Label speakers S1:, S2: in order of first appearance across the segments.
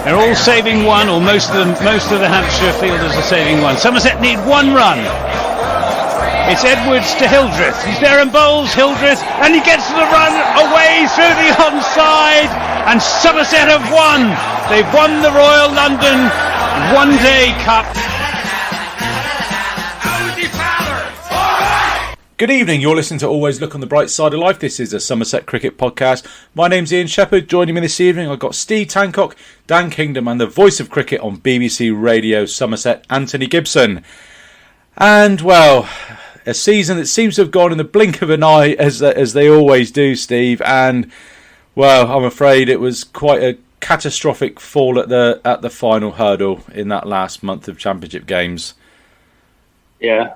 S1: They're all saving one, or most of the Hampshire fielders are saving one. Somerset need one run. It's Edwards to Hildreth. He's there and bowls Hildreth, and he gets the run away through the onside, and Somerset have won. They've won the Royal London One Day Cup.
S2: Good evening, you're listening to Always Look on the Bright Side of Life. This is a Somerset Cricket podcast. My name's Ian Shepherd. Joining me this evening, I've got Steve Tancock, Dan Kingdom, and the voice of cricket on BBC Radio Somerset, Anthony Gibson. And, well, a season that seems to have gone in the blink of an eye, as they always do, Steve. And, well, I'm afraid it was quite a catastrophic fall at the final hurdle in that last month of championship games.
S3: Yeah,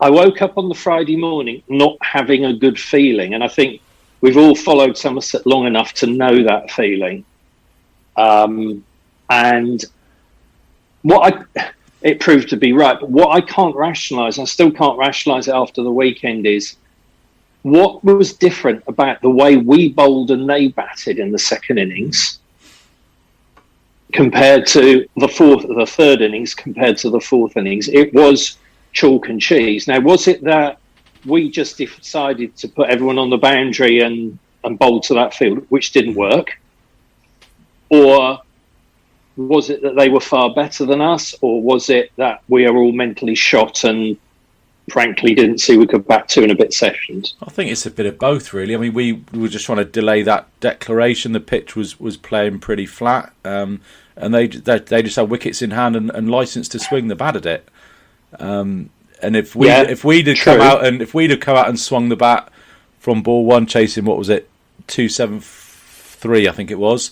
S3: I woke up on the Friday morning not having a good feeling, and I think we've all followed Somerset long enough to know that feeling. And it proved to be right, but what I can't rationalise, I still can't rationalise it after the weekend, is what was different about the way we bowled and they batted in the second innings compared to the third innings compared to the fourth innings. It was chalk and cheese. Now, was it that we just decided to put everyone on the boundary and bowl to that field, which didn't work? Or was it that they were far better than us? Or was it that we are all mentally shot and frankly didn't see we could bat 2 and a bit sessions?
S2: I think it's a bit of both, really. I mean, we were just trying to delay that declaration. The pitch was playing pretty flat, and they just had wickets in hand and licence to swing the bat at it. And if we'd have come out and swung the bat from ball one, chasing, what was it, 273, I think it was,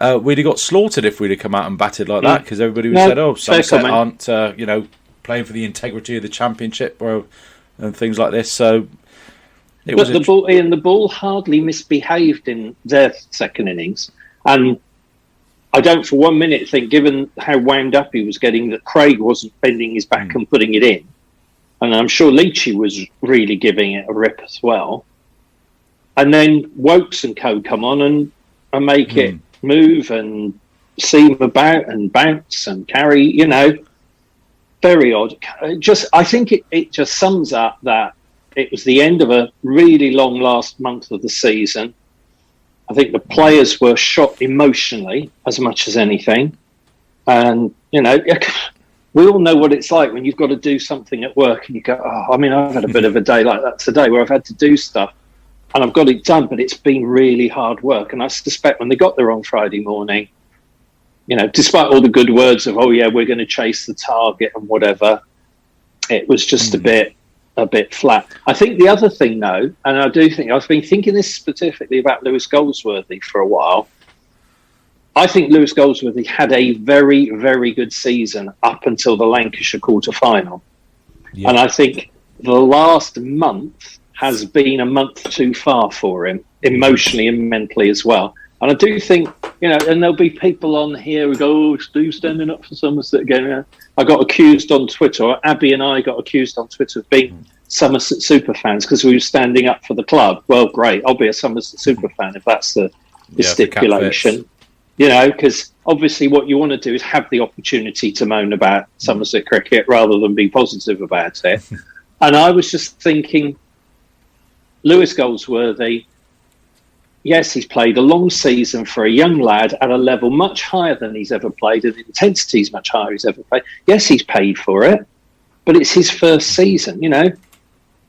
S2: we'd have got slaughtered if we'd have come out and batted like that, because everybody would have said, "Oh, Somerset aren't playing for the integrity of the championship," and things like this. So,
S3: the ball hardly misbehaved in their second innings, and I don't for 1 minute think, given how wound up he was getting, that Craig wasn't bending his back and putting it in. And I'm sure Leachy was really giving it a rip as well. And then Wokes and co come on and make it move and seam about and bounce and carry, very odd. I think it just sums up that it was the end of a really long last month of the season. I think the players were shot emotionally as much as anything. And, we all know what it's like when you've got to do something at work and you go, I've had a bit of a day like that today where I've had to do stuff and I've got it done, but it's been really hard work. And I suspect when they got there on Friday morning, despite all the good words of, we're going to chase the target and whatever, it was just a bit flat. I think the other thing, though, and I do think, I've been thinking this specifically about Lewis Goldsworthy for a while. I think Lewis Goldsworthy had a very, very good season up until the Lancashire quarter-final. Yeah. And I think the last month has been a month too far for him, emotionally and mentally as well. And I do think, and there'll be people on here who go, Steve's standing up for Somerset again. I got accused on Twitter, or Abby and I got accused on Twitter of being Somerset super fans because we were standing up for the club. Well, great. I'll be a Somerset super fan if that's the stipulation. Because obviously what you want to do is have the opportunity to moan about Somerset cricket rather than be positive about it. And I was just thinking, Lewis Goldsworthy, yes, he's played a long season for a young lad at a level much higher than he's ever played, and the intensity is much higher he's ever played. Yes, he's paid for it, but it's his first season,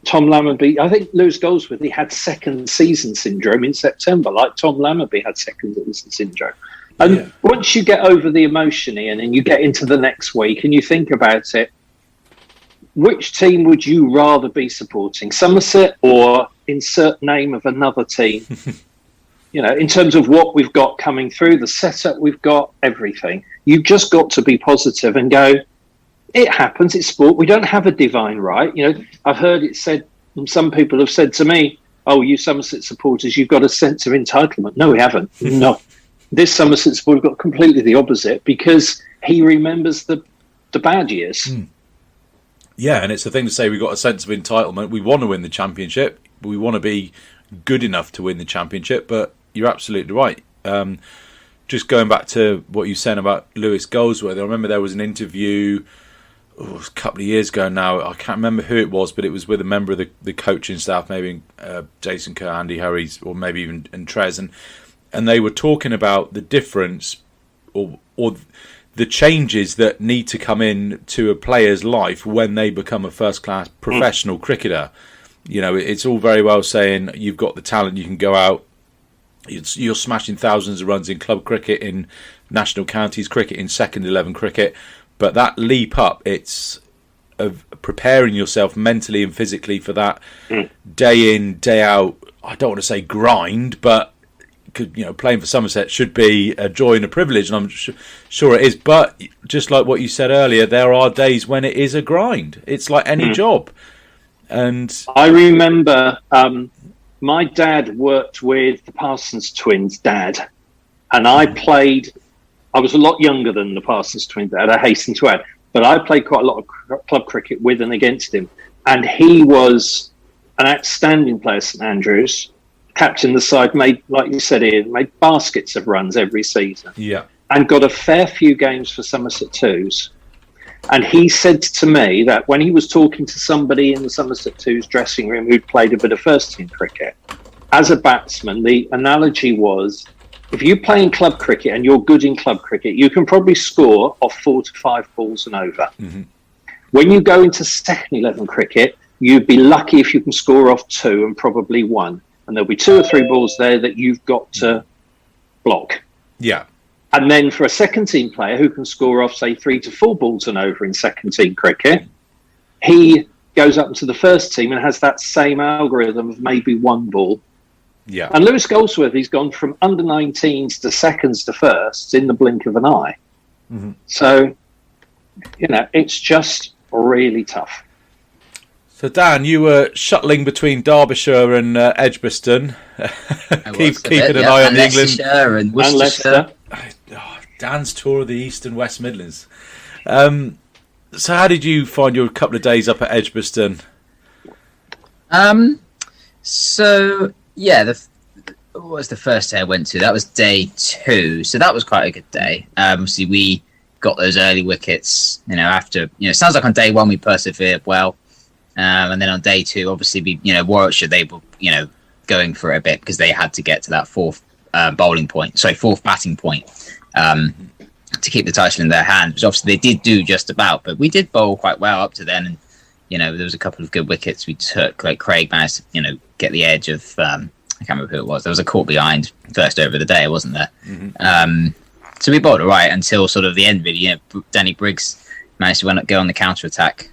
S3: Tom Lammerby, I think Lewis Goldsworthy had second season syndrome in September, like Tom Lammerby had second season syndrome. And once you get over the emotion, Ian, and you get into the next week and you think about it, which team would you rather be supporting? Somerset or insert name of another team? In terms of what we've got coming through, the setup we've got, everything. You've just got to be positive and go, it happens, it's sport. We don't have a divine right. I've heard it said, and some people have said to me, you Somerset supporters, you've got a sense of entitlement. No, we haven't. No. This Somerset supporter got completely the opposite because he remembers the bad years.
S2: Yeah, and it's the thing to say we've got a sense of entitlement. We want to win the championship. We want to be good enough to win the championship, but you're absolutely right. just going back to what you were saying about Lewis Goldsworthy, I remember there was an interview it was a couple of years ago now. I can't remember who it was, but it was with a member of the coaching staff, maybe Jason Kerr, Andy Harries, or maybe even Trez, and they were talking about the difference or the changes that need to come in to a player's life when they become a first-class professional cricketer. You know, it's all very well saying you've got the talent, you can go out, you're smashing thousands of runs in club cricket, in national counties cricket, in second 11 cricket, but that leap up, it's of preparing yourself mentally and physically for that day in, day out, I don't want to say grind, but playing for Somerset should be a joy and a privilege, and I'm sure it is. But just like what you said earlier, there are days when it is a grind. It's like any job. And
S3: I remember my dad worked with the Parsons twins' dad, and I was a lot younger than the Parsons twins' dad, I hasten to add, but I played quite a lot of club cricket with and against him. And he was an outstanding player, St Andrews. Captain the side, made, like you said, Ian, made baskets of runs every season.
S2: Yeah.
S3: And got a fair few games for Somerset Twos. And he said to me that when he was talking to somebody in the Somerset Twos dressing room who'd played a bit of first team cricket, as a batsman, the analogy was, if you play in club cricket and you're good in club cricket, you can probably score off 4 to 5 balls and over. Mm-hmm. When you go into second 11 cricket, you'd be lucky if you can score off 2 and probably 1. And there'll be 2 or 3 balls there that you've got to block.
S2: Yeah.
S3: And then for a second team player who can score off, say, 3 to 4 balls and over in second team cricket, he goes up into the first team and has that same algorithm of maybe 1 ball.
S2: Yeah.
S3: And Lewis Goldsworthy's gone from under 19s to seconds to firsts in the blink of an eye. Mm-hmm. So, it's just really tough.
S2: So, Dan, you were shuttling between Derbyshire and Edgbaston, keeping an eye on the England.
S4: And Worcestershire.
S2: Dan's tour of the East and West Midlands. So, how did you find your couple of days up at Edgbaston?
S4: What was the first day I went to? That was day 2. So that was quite a good day. Obviously, we got those early wickets. After it sounds like on day 1 we persevered well. And then on day 2, obviously, Warwickshire, they were, going for it a bit because they had to get to that fourth batting point to keep the title in their hand, which obviously they did do just about. But we did bowl quite well up to then. And, there was a couple of good wickets we took. Like Craig managed to, get the edge of, I can't remember who it was. There was a caught behind first over of the day, wasn't there? Mm-hmm. So we bowled all right until sort of the end, really. Danny Briggs managed to go on the counter-attack.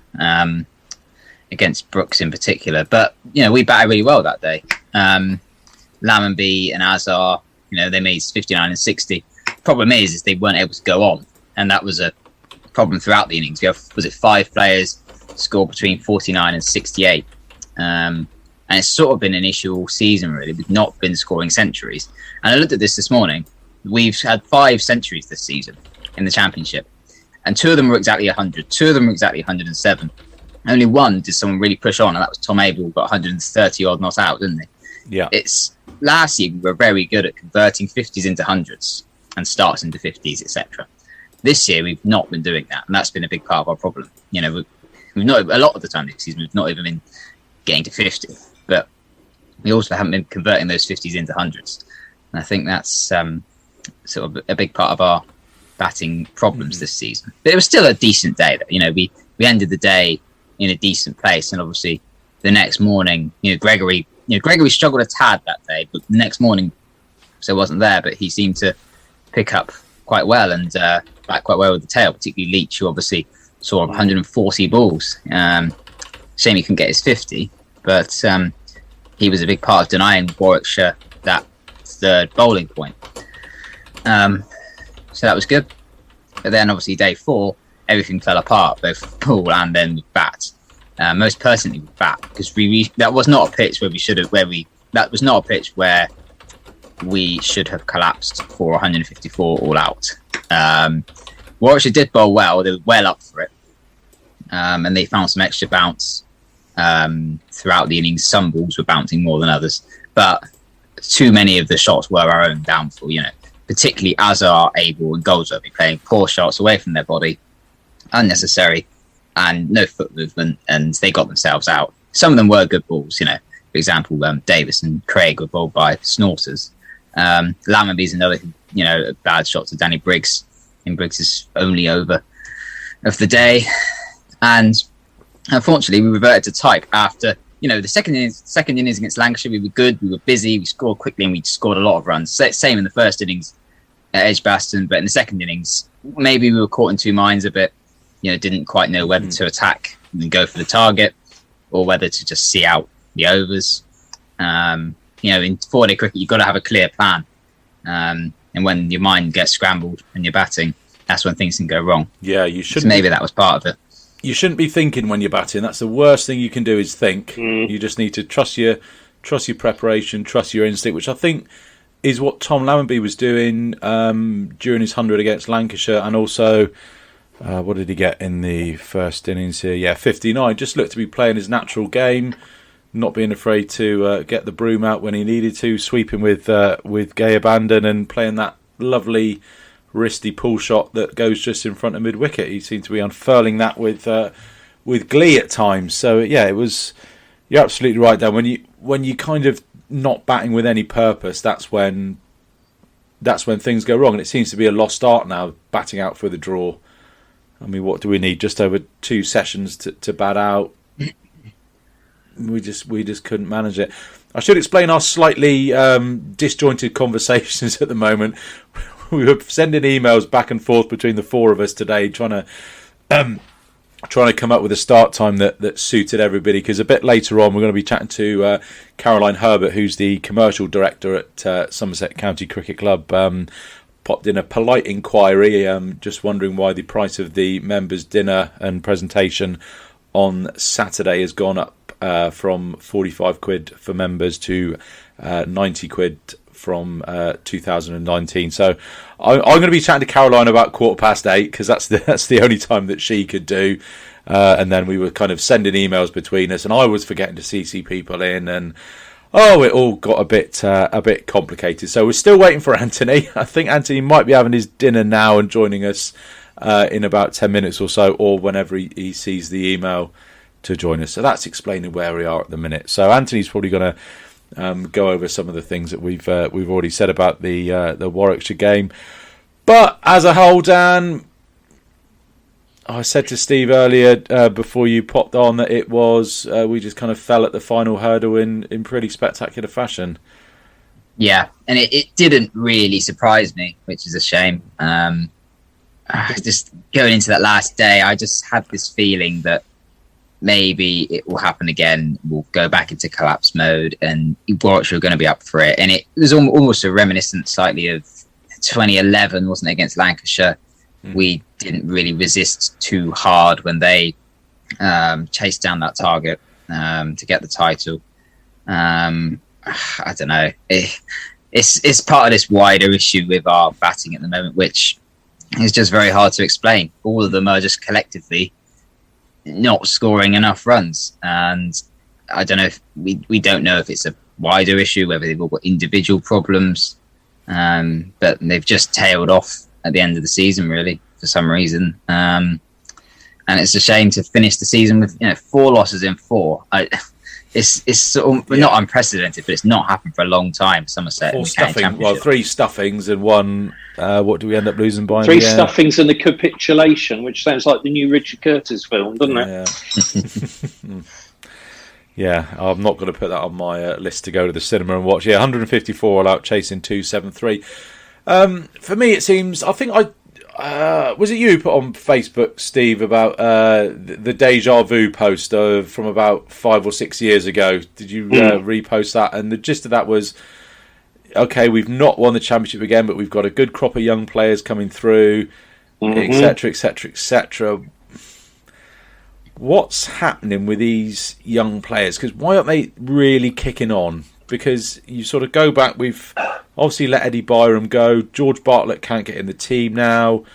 S4: Against Brooks in particular, but we batted really well that day. Lammonby and Azhar, they made 59 and 60. Problem is they weren't able to go on, and that was a problem throughout the innings. We have 5 players scored between 49 and 68, and it's sort of been an issue all season really. We've not been scoring centuries, and I looked at this morning. We've had 5 centuries this season in the championship, and 2 of them were exactly 100. 2 of them were exactly 107. Only 1 did someone really push on, and that was Tom Abel, who got 130 odd not out, didn't he?
S2: Yeah.
S4: Last year we were very good at converting 50s into 100s and starts into 50s, etc. This year we've not been doing that, and that's been a big part of our problem. We've not, a lot of the time this season we've not even been getting to 50, but we also haven't been converting those 50s into 100s, and I think that's sort of a big part of our batting problems this season. But it was still a decent day. We ended the day in a decent place, and obviously the next morning, Gregory struggled a tad that day, but the next morning, so wasn't there, but he seemed to pick up quite well and bat quite well with the tail, particularly Leach, who obviously saw 140 balls. Shame he couldn't get his 50, but he was a big part of denying Warwickshire that third bowling point. So that was good. But then obviously day 4, everything fell apart, both ball and then with bat. Most personally with bat, because that was not a pitch where we should have collapsed for 154 all out. Warwickshire did bowl well; they were well up for it, and they found some extra bounce throughout the innings. Some balls were bouncing more than others, but too many of the shots were our own downfall. particularly as are Abel and Goldsworthy, playing poor shots away from their body, unnecessary, and no foot movement, and they got themselves out. Some of them were good balls, for example, Davis and Craig were bowled by snorters. Lammonby's another, bad shot to Danny Briggs in Briggs' only over of the day. And unfortunately, we reverted to type after, the second innings against Lancashire. We were good, we were busy, we scored quickly, and we scored a lot of runs. Same in the first innings at Edgbaston, but in the second innings, maybe we were caught in two minds a bit. Didn't quite know whether to attack and go for the target or whether to just see out the overs. In 4-day cricket, you've got to have a clear plan. And when your mind gets scrambled and you're batting, that's when things can go wrong.
S2: Yeah, you shouldn't.
S4: So maybe that was part of it.
S2: You shouldn't be thinking when you're batting. That's the worst thing you can do is think. You just need to trust your preparation, trust your instinct, which I think is what Tom Lammonby was doing during his 100 against Lancashire, and also what did he get in the first innings here? Yeah, 59. Just looked to be playing his natural game, not being afraid to get the broom out when he needed to, sweeping with gay abandon and playing that lovely wristy pull shot that goes just in front of mid wicket. He seemed to be unfurling that with glee at times. So yeah, it was. You're absolutely right, Dan. When you kind of not batting with any purpose, that's when things go wrong. And it seems to be a lost art now, batting out for the draw. I mean, what do we need? Just over 2 sessions to bat out. We just couldn't manage it. I should explain our slightly disjointed conversations at the moment. We were sending emails back and forth between the four of us today, trying to come up with a start time that suited everybody. Because a bit later on, we're going to be chatting to Caroline Herbert, who's the commercial director at Somerset County Cricket Club. Popped in a polite inquiry, just wondering why the price of the members' dinner and presentation on Saturday has gone up from 45 quid for members to 90 quid from 2019. So I'm going to be chatting to Caroline about 8:15 because that's the only time that she could do. And then we were kind of sending emails between us, and I was forgetting to CC people in, and it all got a bit complicated. So we're still waiting for Anthony. I think Anthony might be having his dinner now and joining us in about 10 minutes or so, or whenever he sees the email to join us. So that's explaining where we are at the minute. So Anthony's probably going to go over some of the things that we've already said about the Warwickshire game. But as a whole, Dan, I said to Steve earlier before you popped on that it was we just kind of fell at the final hurdle in pretty spectacular fashion.
S4: Yeah, and it didn't really surprise me, which is a shame. Just going into that last day, I just had this feeling that maybe it will happen again. We'll go back into collapse mode, and Warwickshire are going to be up for it. And it was almost a reminiscent slightly of 2011, wasn't it, against Lancashire? We didn't really resist too hard when they chased down that target to get the title. I don't know. It's part of this wider issue with our batting at the moment, which is just very hard to explain. All of them are just collectively not scoring enough runs, and I don't know if we don't know if it's a wider issue, whether they've all got individual problems, but they've just tailed off at the end of the season, really, for some reason. And it's a shame to finish the season with 4 losses in 4. It's sort of not unprecedented, but it's not happened for a long time. Somerset
S2: 3 stuffings and 1. What do we end up losing by?
S3: 3 stuffings and a capitulation, which sounds like the new Richard Curtis film, doesn't it?
S2: Yeah. Yeah, I'm not going to put that on my list to go to the cinema and watch. Yeah, 154 all out chasing 273. For me, it seems. I think was it you put on Facebook, Steve, about the deja vu post from about 5 or 6 years ago? Did you repost that? And the gist of that was, okay, we've not won the championship again, but we've got a good crop of young players coming through, etc., etc., etc. What's happening with these young players? Because why aren't they really kicking on? Because you sort of go back, we've obviously let Eddie Byram go. George Bartlett can't get in the team now.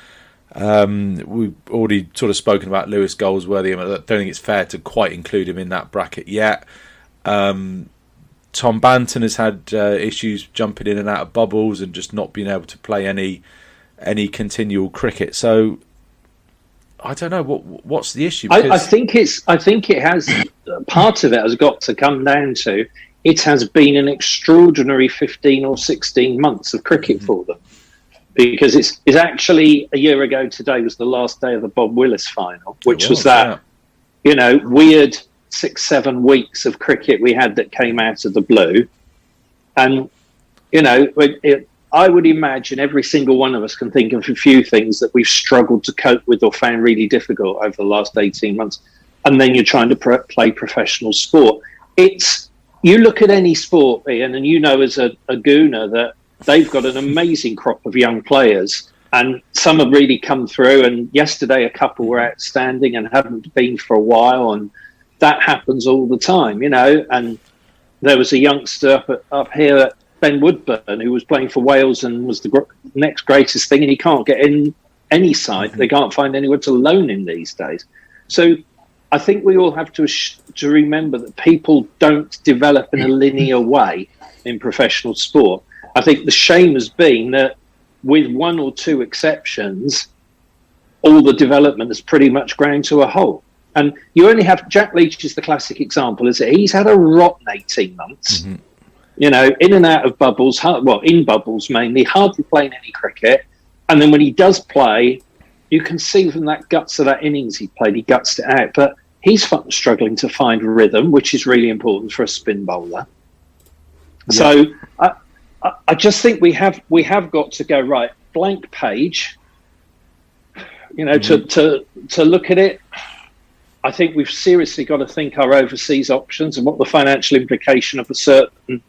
S2: We've already sort of spoken about Lewis Goldsworthy. I don't think it's fair to quite include him in that bracket yet. Tom Banton has had issues jumping in and out of bubbles and just not being able to play any continual cricket. So I don't know what's the issue.
S3: I think it has part of it has got to come down to it has been an extraordinary 15 or 16 months of cricket for them, because it's actually a year ago today was the last day of the Bob Willis final, which was that weird 6-7 weeks of cricket we had that came out of the blue. And I would imagine every single one of us can think of a few things that we've struggled to cope with or found really difficult over the last 18 months. And then you're trying to play professional sport. You look at any sport, Ian, and as a gooner that they've got an amazing crop of young players, and some have really come through. And yesterday, a couple were outstanding and haven't been for a while, and that happens all the time, And there was a youngster up here, Ben Woodburn, who was playing for Wales and was the next greatest thing, and he can't get in any side. They can't find anywhere to loan him these days. So I think we all have to remember that people don't develop in a linear way in professional sport. I think the shame has been that with one or two exceptions, all the development has pretty much ground to a halt. And you only have Jack Leach is the classic example, is it? He's had a rotten 18 months, in and out of bubbles, in bubbles mainly, hardly playing any cricket. And then when he does play, you can see from that guts of that innings he played, he gutsed it out. But he's struggling to find rhythm, which is really important for a spin bowler. Yeah. So I just think we have got to go right, blank page. To look at it. I think we've seriously got to think our overseas options and what the financial implication of a certain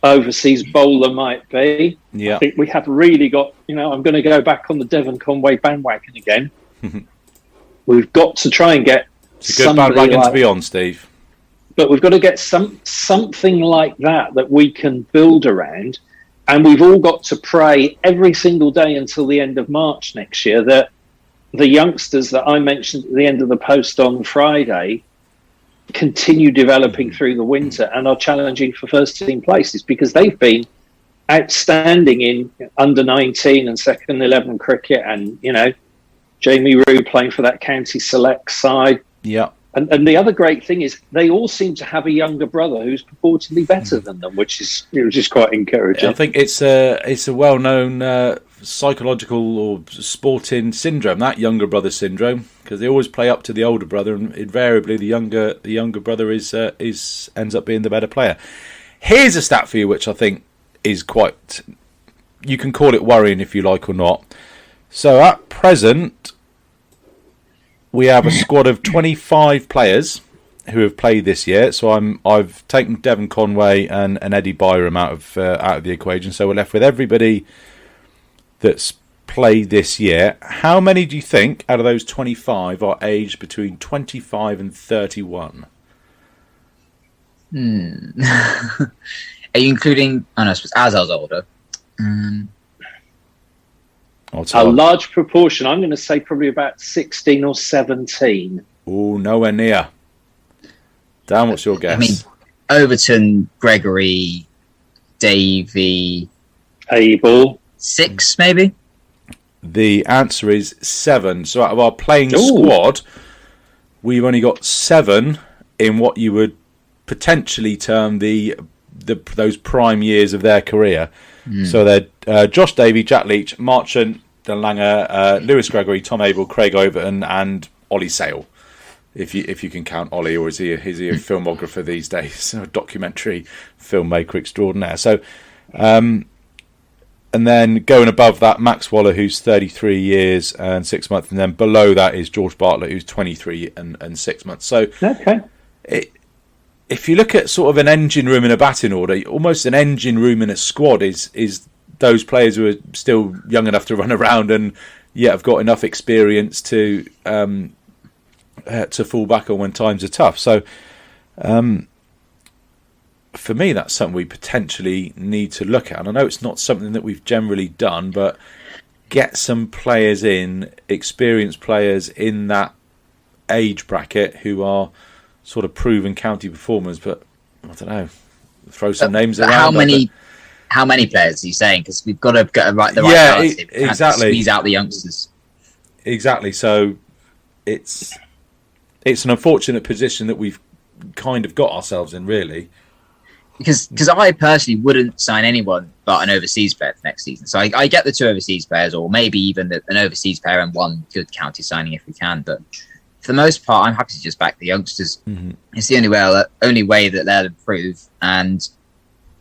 S3: overseas bowler might be.
S2: Yeah.
S3: I think we have really got. I'm going to go back on the Devon Conway bandwagon again. We've got to try and get.
S2: It's a good bandwagon to be on, Steve.
S3: But we've got to get something like that we can build around. And we've all got to pray every single day until the end of March next year that the youngsters that I mentioned at the end of the post on Friday continue developing through the winter and are challenging for first team places, because they've been outstanding in under 19 and second 11 cricket. And, Jamie Root playing for that county select side.
S2: Yeah.
S3: And the other great thing is they all seem to have a younger brother who's purportedly better than them, which is quite encouraging.
S2: I think it's a well-known psychological or sporting syndrome, that younger brother syndrome, because they always play up to the older brother, and invariably the younger brother is ends up being the better player. Here's a stat for you, which I think is quite. You can call it worrying if you like or not. So at present, we have a squad of 25 players who have played this year. So I've taken Devon Conway and Eddie Byram out of the equation. So we're left with everybody that's played this year. How many do you think out of those 25 are aged between 25 and 31?
S4: Are you including? Oh no, I suppose as I was older.
S3: A large proportion. I'm going to say probably about 16 or 17.
S2: Oh, nowhere near. Dan, what's your guess?
S4: I mean, Overton, Gregory, Davey,
S3: Abel.
S4: 6, maybe?
S2: The answer is 7. So out of our playing squad, we've only got 7 in what you would potentially term those prime years of their career. So they're Josh Davey, Jack Leach, Marchant, Dan Langer, Lewis Gregory, Tom Abel, Craig Overton, and Ollie Sale. If you can count Ollie, or is he a filmographer these days? A documentary filmmaker extraordinaire. So, and then going above that, Max Waller, who's 33 years and 6 months, and then below that is George Bartlett, who's 23 and 6 months. So, if you look at sort of an engine room in a batting order, almost an engine room in a squad is those players who are still young enough to run around and yet have got enough experience to fall back on when times are tough. So for me, that's something we potentially need to look at. And I know it's not something that we've generally done, but get some players in, experienced players in that age bracket who are sort of proven county performers. But I don't know. throw some names around.
S4: How many players are you saying? Because we've got to get the right balance.
S2: Exactly.
S4: Squeeze out the youngsters.
S2: Exactly. So it's an unfortunate position that we've kind of got ourselves in, really.
S4: Because I personally wouldn't sign anyone but an overseas player for next season. So I get the 2 overseas players, or maybe even an overseas player and 1 good county signing if we can. But for the most part, I'm happy to just back the youngsters. Mm-hmm. It's the only way that they'll improve, and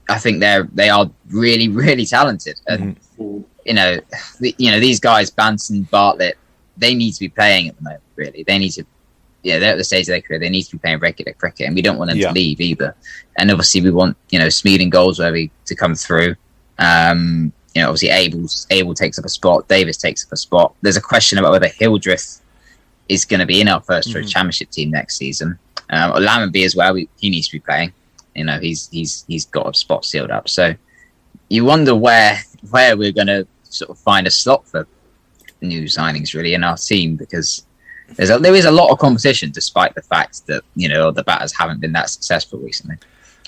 S4: I think they are really, really talented. And these guys, Banton, Bartlett, they need to be playing at the moment. Really, they need to. Yeah, they're at the stage of their career. They need to be playing regular cricket, and we don't want them to leave either. And obviously, we want Smeed and Goldsworthy to come through. Obviously, Abel takes up a spot. Davis takes up a spot. There's a question about whether Hildreth is going to be in our first choice championship team next season. Or Lammonby as well. He needs to be playing. He's got a spot sealed up. So you wonder where we're going to sort of find a slot for new signings really in our team, because there is a lot of competition, despite the fact that the batters haven't been that successful recently.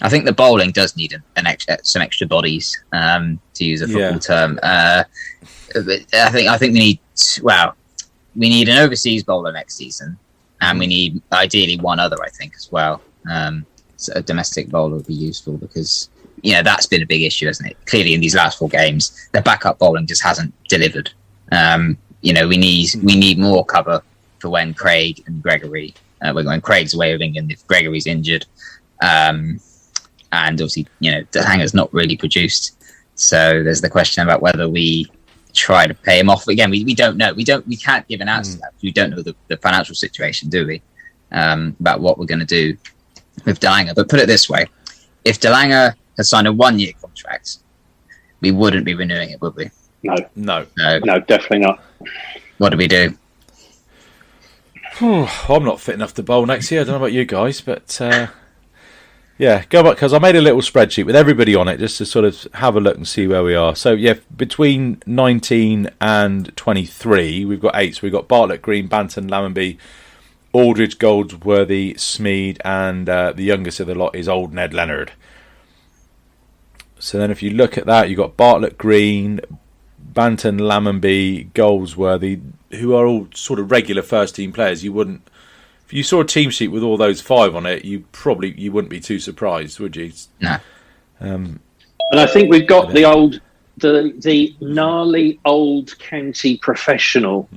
S4: I think the bowling does need some extra bodies, to use a football term. I think we need an overseas bowler next season, and we need ideally 1 other, I think, as well. So a domestic bowler would be useful, because that's been a big issue, hasn't it? Clearly, in these last 4 games, the backup bowling just hasn't delivered. We need more cover for when Craig and Gregory, when Craig's away with England, if Gregory's injured, and obviously Delanger's not really produced. So there's the question about whether we try to pay him off again. We don't know. We can't give an answer to that. We don't know the financial situation, do we? About what we're going to do with Delanger. But put it this way: if Delanger had signed a 1-year contract, we wouldn't be renewing it, would we?
S3: No, definitely not.
S4: What do we do?
S2: I'm not fit enough to bowl next year. I don't know about you guys, but go back, because I made a little spreadsheet with everybody on it just to sort of have a look and see where we are. So between 19 and 23, we've got 8. So we've got Bartlett, Green, Banton, Lammonby, Aldridge, Goldsworthy, Smeed, and the youngest of the lot is old Ned Leonard. So then if you look at that, you've got Bartlett, Green, Banton, Lammonby, Goldsworthy, who are all sort of regular first team players. You wouldn't, if you saw a team sheet with all those 5 on it, you wouldn't be too surprised, would you?
S4: No.
S3: And I think we've got the gnarly old county professional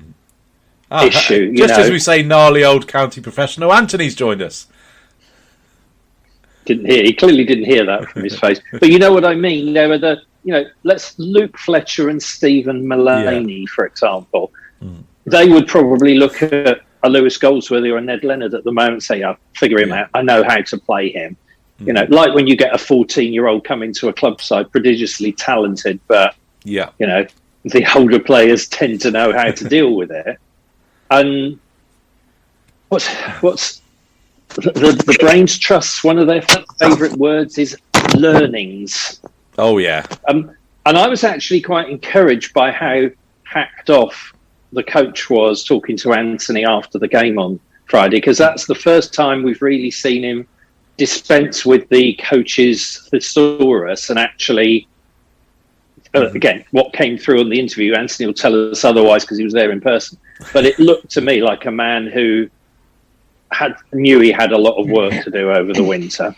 S3: issue.
S2: As we say, gnarly old county professional, Anthony's joined us.
S3: Didn't hear. He clearly didn't hear that from his face. But you know what I mean? There were let's Luke Fletcher and Stephen Mullaney, for example. They would probably look at a Lewis Goldsworthy or a Ned Leonard at the moment and say, I'll figure him out. I know how to play him. Like when you get a 14-year-old coming to a club side, prodigiously talented, but, the older players tend to know how to deal with it. And what's the Brains Trust's one of their favourite words is learnings.
S2: Oh, yeah.
S3: And I was actually quite encouraged by how hacked off the coach was talking to Anthony after the game on Friday, because that's the first time we've really seen him dispense with the coach's thesaurus and actually, again, what came through on the interview, Anthony will tell us otherwise because he was there in person, but it looked to me like a man who knew he had a lot of work to do over the winter.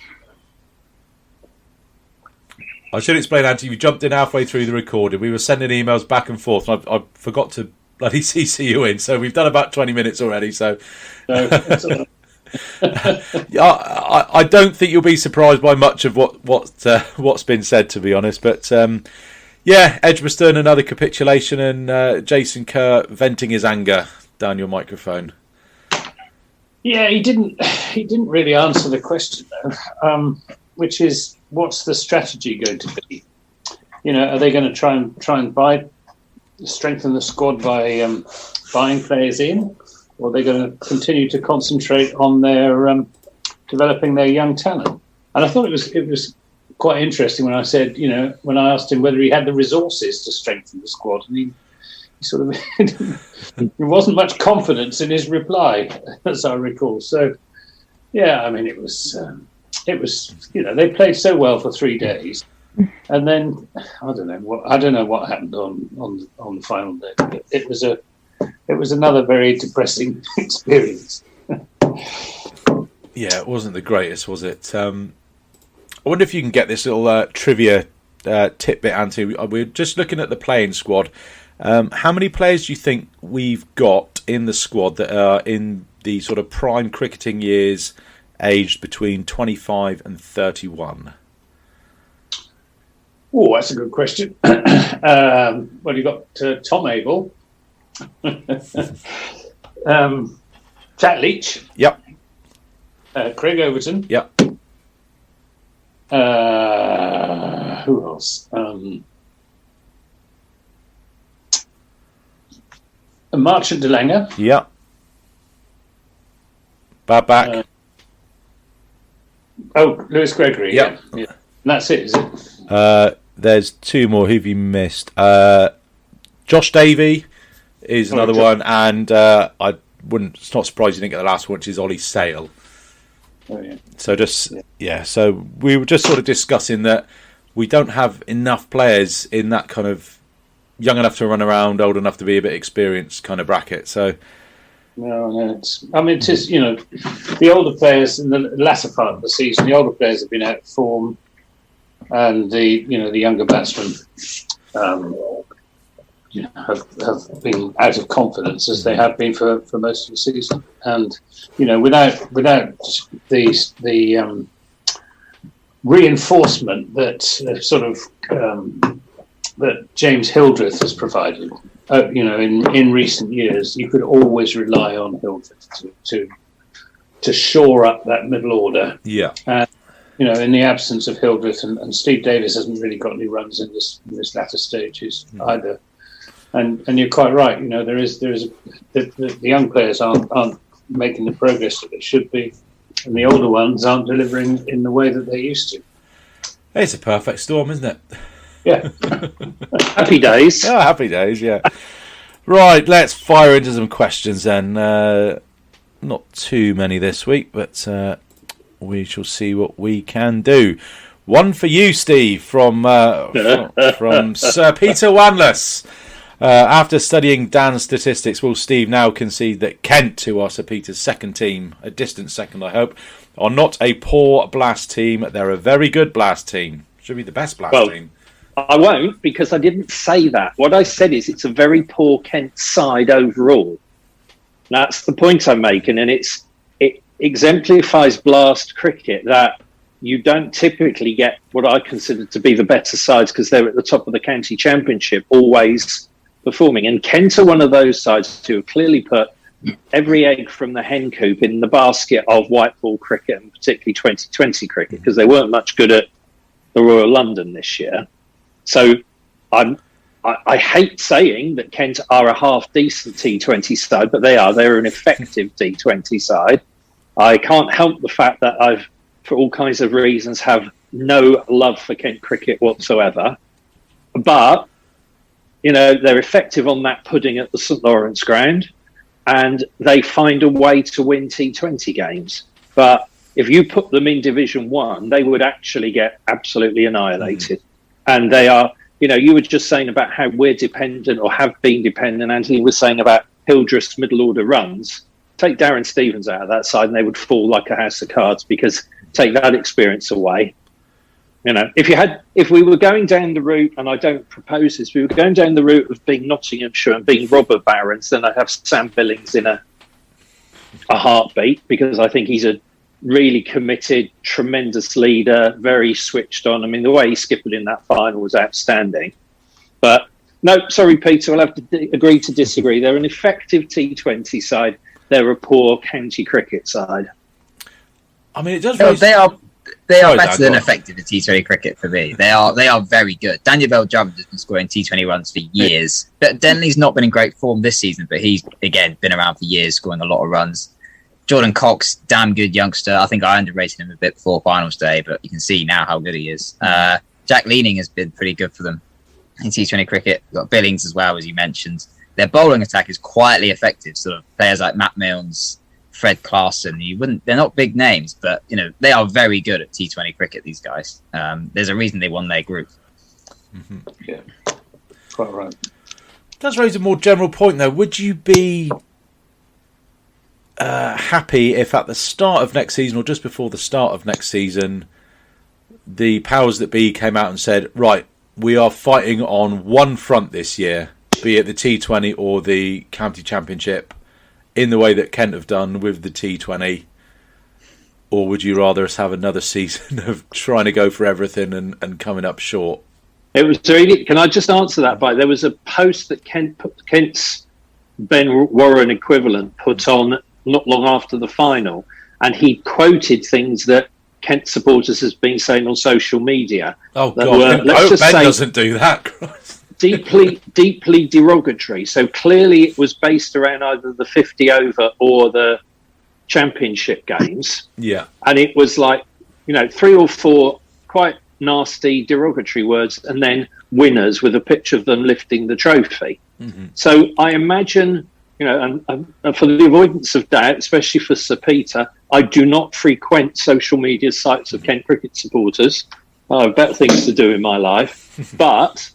S2: I should explain, Anthony, you jumped in halfway through the recording. We were sending emails back and forth, and I forgot to bloody CC you in. So we've done about 20 minutes already. So I don't think you'll be surprised by much of what's been said, to be honest. But Edgbaston, another capitulation, and Jason Kerr venting his anger down your microphone.
S1: Yeah, he didn't really answer the question though, which is, what's the strategy going to be? Are they going to try and strengthen the squad by buying players in, or are they going to continue to concentrate on their developing their young talent? And I thought it was quite interesting when I said, when I asked him whether he had the resources to strengthen the squad, and he sort of there wasn't much confidence in his reply, as I recall. So, yeah, I mean, it was
S5: it was, they played so well for 3 days, and then I don't know what happened on the final day. But it was another very depressing experience.
S2: Yeah, it wasn't the greatest, was it? I wonder if you can get this little trivia tidbit, Anthony. We're just looking at the playing squad. How many players do you think we've got in the squad that are in the sort of prime cricketing years, aged between 25 and 31?
S5: Oh, that's a good question. Well, you've got Tom Abel, Jack Leach.
S2: Yep.
S5: Craig Overton.
S2: Yep.
S5: Who else? Marchant de Lange.
S2: Yep. Babak.
S5: Lewis Gregory.
S2: Yep.
S5: Yeah. And that's it, is it?
S2: There's 2 more. Who've you missed? Josh Davey is another one, and it's not surprised you didn't get the last one, which is Ollie Sale.
S5: Oh, yeah.
S2: So so we were just sort of discussing that we don't have enough players in that kind of young enough to run around, old enough to be a bit experienced kind of bracket. So
S5: no, it's the older players in the latter part of the season. The older players have been out of form, and the younger batsmen have been out of confidence, as they have been for most of the season. And without the reinforcement that that James Hildreth has provided, in recent years, you could always rely on Hildreth to shore up that middle order.
S2: Yeah.
S5: In the absence of Hildreth, and Steve Davis hasn't really got any runs in this latter stages either. And you're quite right. The young players aren't making the progress that they should be, and the older ones aren't delivering in the way that they used to.
S2: It's a perfect storm, isn't it?
S5: Yeah. Happy days.
S2: Oh, happy days. Yeah. Right. Let's fire into some questions then. Not too many this week, but we shall see what we can do. One for you, Steve, from Sir Peter Wanless. After studying Dan's statistics, will Steve now concede that Kent, who are Sir Peter's second team, a distant second I hope, are not a poor Blast team? They're a very good Blast team. Should be the best Blast team.
S3: I won't, because I didn't say that. What I said is it's a very poor Kent side overall. That's the point I'm making, and it exemplifies Blast cricket that you don't typically get what I consider to be the better sides, because they're at the top of the county championship, always performing. And Kent are one of those sides who have clearly put every egg from the hen coop in the basket of white ball cricket, and particularly 2020 cricket, because they weren't much good at the Royal London this year. So I hate saying that Kent are a half-decent T20 side, but they're an effective T20 side. I can't help the fact that I've, for all kinds of reasons, have no love for Kent cricket whatsoever. But, they're effective on that pudding at the St Lawrence ground, and they find a way to win T20 games. But if you put them in Division 1, they would actually get absolutely annihilated. And they are, you were just saying about how we're dependent, or have been dependent. Anthony was saying about Hildreth's middle order runs. Take Darren Stevens out of that side and they would fall like a house of cards, because take that experience away. If we were going down the route, and I don't propose this, we were going down the route of being Nottinghamshire and being robber barons, then I'd have Sam Billings in a heartbeat, because I think he's a really committed, tremendous leader, very switched on. I mean, the way he skipped in that final was outstanding. But no, sorry, Peter, I'll have to agree to disagree. They're an effective T20 side. They're a poor county cricket side.
S2: I mean, it does.
S4: They are better than effective in T20 cricket for me. They are very good. Daniel Bell-Drummond has been scoring T20 runs for years. But Denley's not been in great form this season, but he's, again, been around for years, scoring a lot of runs. Jordan Cox, damn good youngster. I think I underrated him a bit before finals day, but you can see now how good he is. Jack Leaning has been pretty good for them in T20 cricket. You've got Billings as well, as you mentioned. Their bowling attack is quietly effective. Sort of players like Matt Milnes, Fred Clarson. They're not big names, but they are very good at T20 cricket. These guys. There's a reason they won their group.
S5: Mm-hmm. Yeah, quite right.
S2: Does raise a more general point though. Would you be happy if at the start of next season or just before the start of next season, the powers that be came out and said, right, we are fighting on one front this year, be it the T20 or the County Championship, in the way that Kent have done with the T20? Or would you rather us have another season of trying to go for everything and coming up short?
S3: It was really. Can I just answer that by there was a post that Kent's Ben Warren equivalent put on not long after the final, and he quoted things that Kent supporters has been saying on social media.
S2: Oh God! Ben doesn't do that.
S3: deeply derogatory. So clearly, it was based around either the 50 over or the championship games.
S2: Yeah,
S3: and it was like 3 or 4 quite nasty derogatory words, and then winners with a picture of them lifting the trophy. Mm-hmm. So I imagine, and for the avoidance of doubt, especially for Sir Peter, I do not frequent social media sites of Kent cricket supporters. I have better things to do in my life. But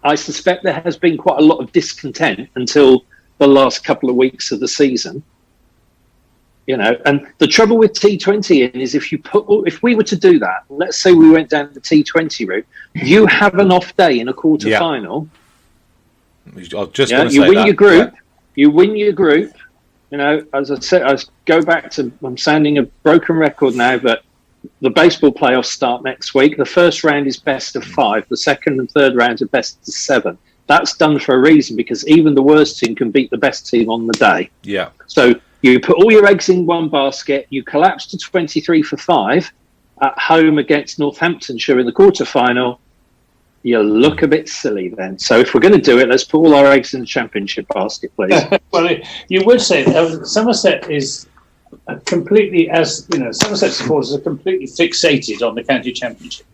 S3: I suspect there has been quite a lot of discontent until the last couple of weeks of the season. And the trouble with T20 is if we were to do that, let's say we went down the T20 route, you have an off day in a quarter final. You win your group. You win your group. As I said, I'm sounding a broken record now, but the baseball playoffs start next week. The first round is best of 5. The second and third rounds are best of 7. That's done for a reason, because even the worst team can beat the best team on the day.
S2: Yeah.
S3: So you put all your eggs in one basket, you collapse to 23 for 5 at home against Northamptonshire in the quarterfinal. You look a bit silly then. So if we're going to do it, let's put all our eggs in the championship basket, please.
S5: Well, you would say Somerset is completely, Somerset supporters are completely fixated on the county championship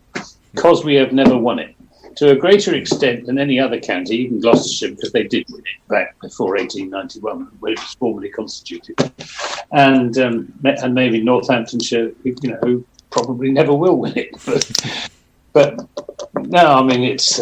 S5: because we have never won it to a greater extent than any other county, even Gloucestershire, because they did win it back before 1891, when it was formally constituted, and maybe Northamptonshire, who probably never will win it, but no, I mean it's.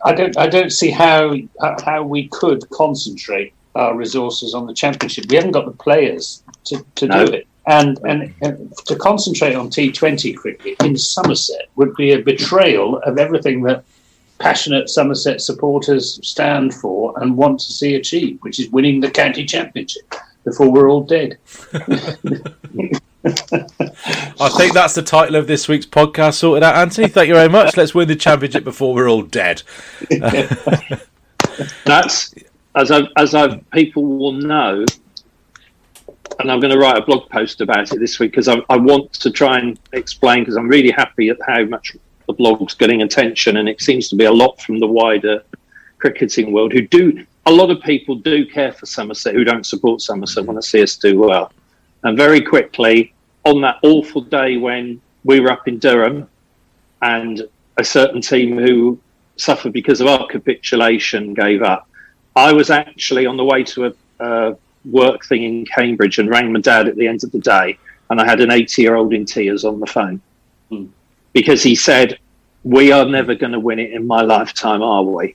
S5: I don't see how we could concentrate our resources on the championship. We haven't got the players to do it. And to concentrate on T20 cricket in Somerset would be a betrayal of everything that passionate Somerset supporters stand for and want to see achieved, which is winning the county championship before we're all dead.
S2: I think that's the title of this week's podcast sorted out, Anthony. Thank you very much. Let's win the championship before we're all dead.
S3: That's, as people will know, and I'm going to write a blog post about it this week, because I want to try and explain, because I'm really happy at how much the blog's getting attention, and it seems to be a lot from the wider cricketing world a lot of people do care for Somerset who don't support Somerset, want to see us do well. And very quickly, on that awful day when we were up in Durham and a certain team who suffered because of our capitulation gave up, I was actually on the way to a work thing in Cambridge and rang my dad at the end of the day, and I had an 80-year-old in tears on the phone because he said, we are never going to win it in my lifetime, are we?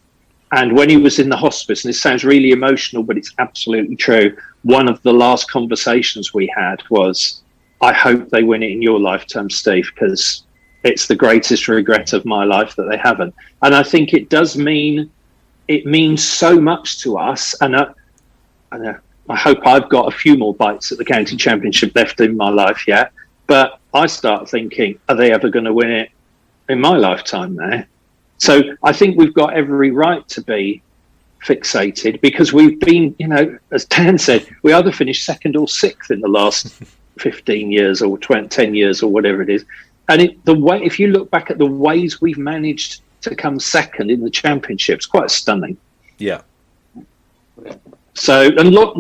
S3: And when he was in the hospice, and this sounds really emotional, but it's absolutely true, one of the last conversations we had was, I hope they win it in your lifetime, Steve, because it's the greatest regret of my life that they haven't. And I think it does mean, it means so much to us, and I hope I've got a few more bites at the county championship left in my life yet. But I start thinking, are they ever going to win it in my lifetime there? So I think we've got every right to be fixated, because we've been, as Dan said, we either finished 2nd or 6th in the last 15 years or 10 years or whatever it is. And if you look back at the ways we've managed to come 2nd in the championship, it's quite stunning.
S2: Yeah.
S3: So, and look,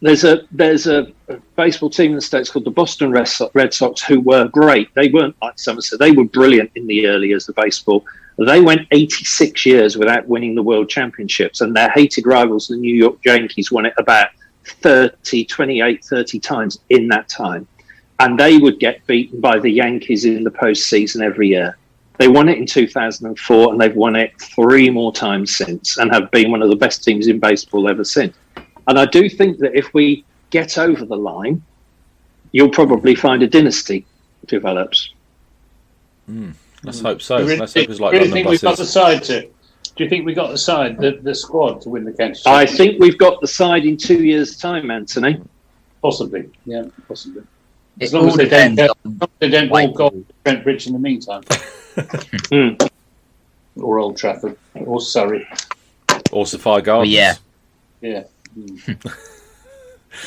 S3: there's a baseball team in the States called the Boston Red Sox who were great. They weren't like Somerset. They were brilliant in the early years of baseball. They went 86 years without winning the World Championships, and their hated rivals, the New York Yankees, won it about 28, 30 times in that time. And they would get beaten by the Yankees in the postseason every year. They won it in 2004, and they've won it 3 more times since, and have been one of the best teams in baseball ever since. And I do think that if we get over the line, you'll probably find a dynasty develops.
S2: Let's hope so.
S5: Do
S2: Let's hope it's like
S5: you
S2: London
S5: think we've got the
S2: buses.
S5: side to? Do you think we got the side, the squad to win the county
S3: I
S5: championship?
S3: think we've got the side in 2 years' time, Anthony.
S5: Possibly, yeah, possibly. As
S4: It
S5: long as
S4: all
S5: they don't,
S4: depends
S5: all
S4: on
S5: go to Trent Bridge in the meantime, or Old Trafford, or Surrey.
S2: Or Sapphire Gardens.
S4: yeah.
S5: Yeah.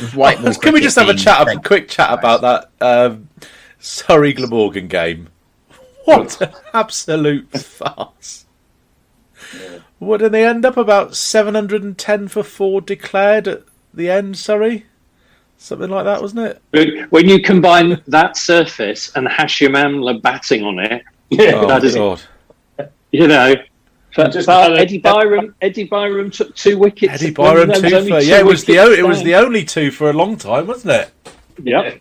S2: Can we just have a quick chat about that Surrey Glamorgan game? What an absolute farce! What did they end up about 710 for 4 declared at the end? Surrey, something like that, wasn't it?
S3: When you combine that surface and Hashim Amla batting on it,
S5: Yeah.
S3: that is,
S2: God.
S3: you know. But
S5: Just
S3: Eddie Byram took 2 wickets.
S2: Eddie Byram
S3: There was
S2: 2
S3: only
S2: for
S3: 2
S2: it was
S3: wickets
S2: the only 2 for a long time, wasn't it?
S3: Yep.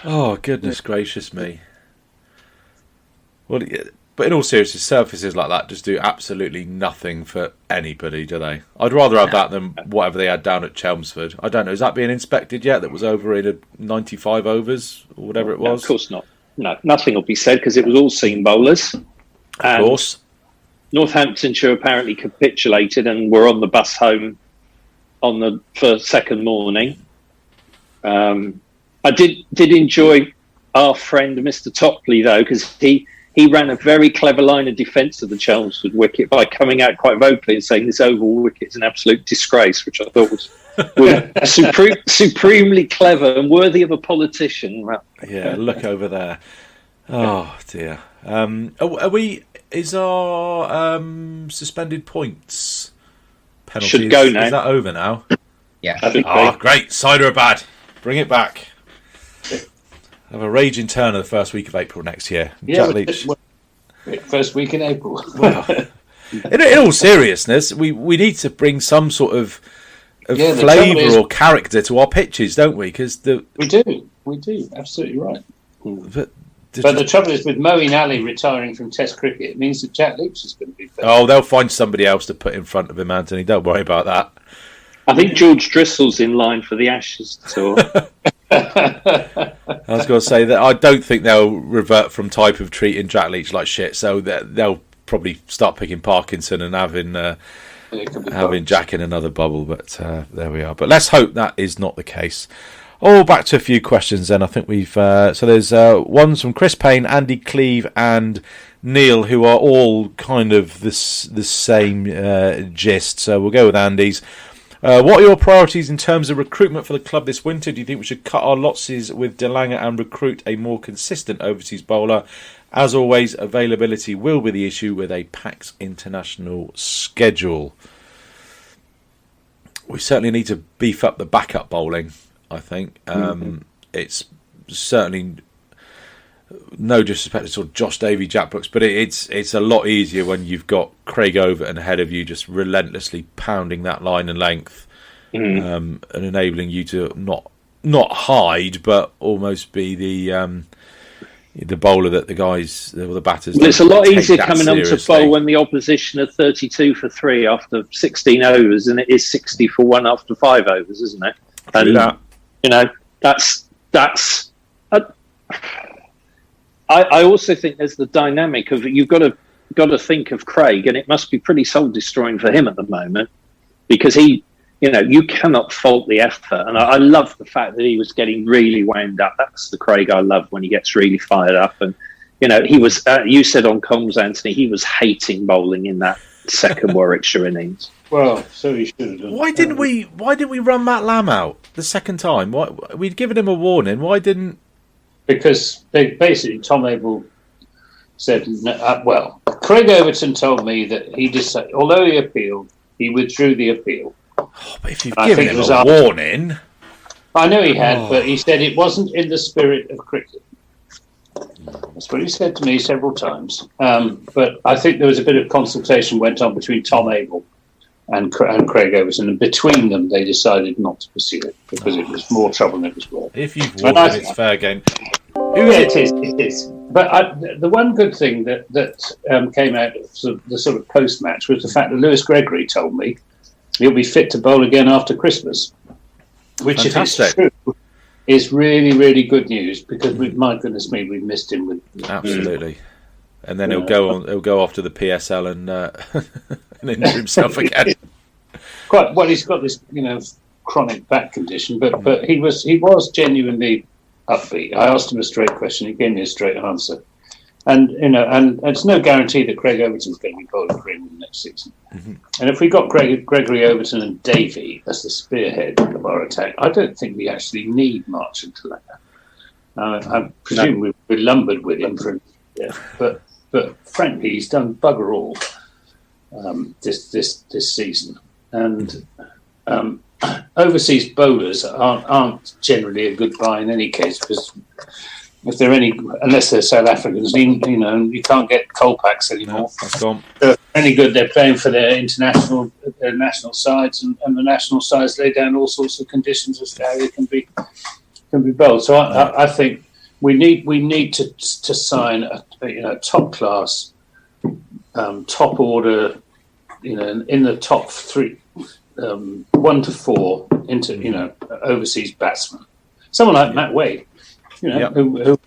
S2: Oh goodness gracious me! Well, but in all seriousness, surfaces like that just do absolutely nothing for anybody, do they? I'd rather have that than whatever they had down at Chelmsford. I don't know. Is that being inspected yet? That was over in 95 overs or whatever it
S3: No,
S2: was.
S3: of course not. No, nothing will be said because it was all seam bowlers.
S2: Of course.
S3: Northamptonshire apparently capitulated and were on the bus home for second morning. I did enjoy our friend Mr. Topley though, because he ran a very clever line of defence of the Chelmsford wicket by coming out quite vocally and saying this oval wicket's an absolute disgrace, which I thought was supremely clever and worthy of a politician.
S2: Yeah, look over there. Oh dear. Is our suspended points penalty
S3: Should go now.
S2: Is that over now?
S4: Yeah.
S3: I think
S2: Oh, great. Cider are bad. Bring it back. Have a raging turn of the first week of April next year.
S5: Yeah,
S2: Jack Leach.
S5: first week in April.
S2: Well, in all seriousness, we need to bring some sort of
S5: the trouble
S2: flavour
S5: is-
S2: or character to our pitches, don't we? Because
S5: we do, absolutely right.
S2: but
S5: the trouble is with Moeen Ali retiring from Test cricket, it means that Jack Leach is going to be better.
S2: oh, they'll find somebody else to put in front of him, Anthony. Don't worry about that.
S3: I think George Drissell's in line for the Ashes tour.
S2: I was going to say that I don't think they'll revert from type of treating Jack Leach like shit. So they'll probably start picking Parkinson and having Jack in another bubble. But there we are. But let's hope that is not the case. Back to a few questions then. I think we've so there's ones from Chris Payne, Andy Cleve, and Neil, who are all kind of the same gist. So we'll go with Andy's. What are your priorities in terms of recruitment for the club this winter? Do you think we should cut our losses with De Lange and recruit a more consistent overseas bowler? As always, availability will be the issue with a packed international schedule. We certainly need to beef up the backup bowling, I think. It's certainly no disrespect to sort of Josh Davey, Jack Brooks, but it's a lot easier when you've got Craig Overton ahead of you, just relentlessly pounding that line and length, and enabling you to not hide, but almost be the bowler that the batters.
S3: Well, it's a lot easier coming on to
S2: seriously.
S3: bowl when the opposition are 32 for 3 after 16 overs than it is 60 for 1 after 5 overs, isn't it? And
S2: that.
S3: you know, that's. I also think there's the dynamic of you've got to think of Craig, and it must be pretty soul destroying for him at the moment because you cannot fault the effort. And I love the fact that he was getting really wound up. That's the Craig I love when he gets really fired up. And he was. You said on comms, Anthony, he was hating bowling in that second Warwickshire innings.
S5: Well, so he should have done.
S2: Why didn't we run Matt Lamb out the second time? We'd given him a warning. Why didn't?
S5: Because basically Tom Abel said, Craig Overton told me that he decided, although he appealed, he withdrew the appeal.
S2: Oh, but if you've given him a warning,
S5: I know he had, but he said it wasn't in the spirit of cricket. That's what he said to me several times. But I think there was a bit of consultation went on between Tom Abel Craig Overton, and between them they decided not to pursue it because it was more trouble than it was worth.
S2: If you've won, it's fair game.
S5: It is. But the one good thing that came out of the sort of post-match was the fact that Lewis Gregory told me he'll be fit to bowl again after Christmas, which
S2: Fantastic.
S5: If it's true, is really, really good news because my goodness me, we've missed him with
S2: absolutely. And then he'll go off to the PSL and injure himself again.
S5: Quite well. He's got this, chronic back condition, but he was genuinely upbeat. I asked him a straight question. He gave me a straight answer, and it's no guarantee that Craig Overton's going to be bowling for England next season. Mm-hmm. And if we got Gregory Overton and Davey as the spearhead of our attack, I don't think we actually need March and Talaka. I presume we're lumbered with him but frankly, he's done bugger all this season, and overseas bowlers aren't generally a good buy in any case because if they're unless they're South Africans, you can't get Colpacks anymore.
S2: No, that's gone.
S5: They're any good. They're playing for their national sides, and the national sides lay down all sorts of conditions as to how they can be bowled. So I think we need to sign a top class, top order, in the top three, 1 to 4 into overseas batsmen. Someone like Matt Wade, who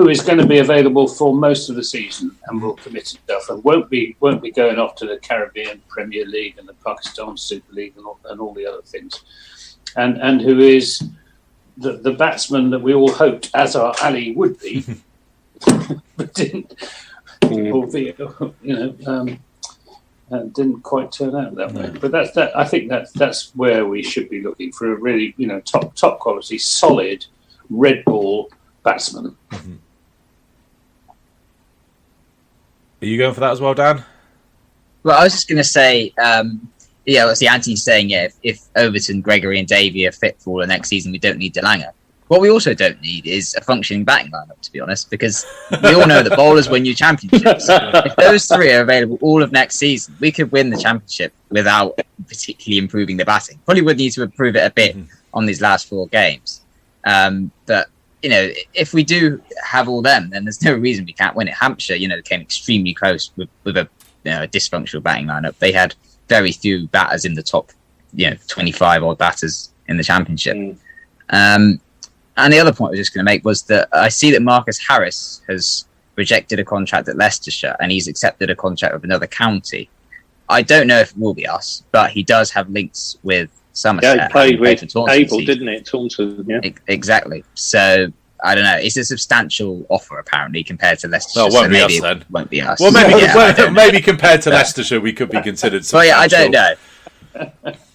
S5: is going to be available for most of the season and will commit himself and won't be going off to the Caribbean Premier League and the Pakistan Super League and all the other things, and who is the batsman that we all hoped Azhar Ali would be, but didn't. Didn't quite turn out that way. But I think that's where we should be looking for a really top quality, solid red ball batsman.
S2: Mm-hmm. Are you going for that as well, Dan?
S4: Well, I was just going to say, obviously Anthony's saying, if Overton, Gregory and Davey are fit for the next season, we don't need Delanga. What we also don't need is a functioning batting lineup, to be honest, because we all know that bowlers win new championships. If those three are available all of next season, we could win the championship without particularly improving the batting. Probably would need to improve it a bit on these last 4 games. But if we do have all them, then there's no reason we can't win it. Hampshire, came extremely close with a dysfunctional batting lineup. They had very few batters in the top, 25 odd batters in the championship. And the other point I was just going to make was that I see that Marcus Harris has rejected a contract at Leicestershire and he's accepted a contract with another county. I don't know if it will be us, but he does have links with Somerset.
S3: Yeah, he played with Abel, didn't it? Taunton, yeah.
S4: Exactly. So, I don't know. It's a substantial offer, apparently, compared to Leicestershire.
S2: No, it won't be us, then.
S4: Won't be us.
S2: Well, maybe compared to Leicestershire, we could be considered substantial.
S4: Well, yeah, I don't know.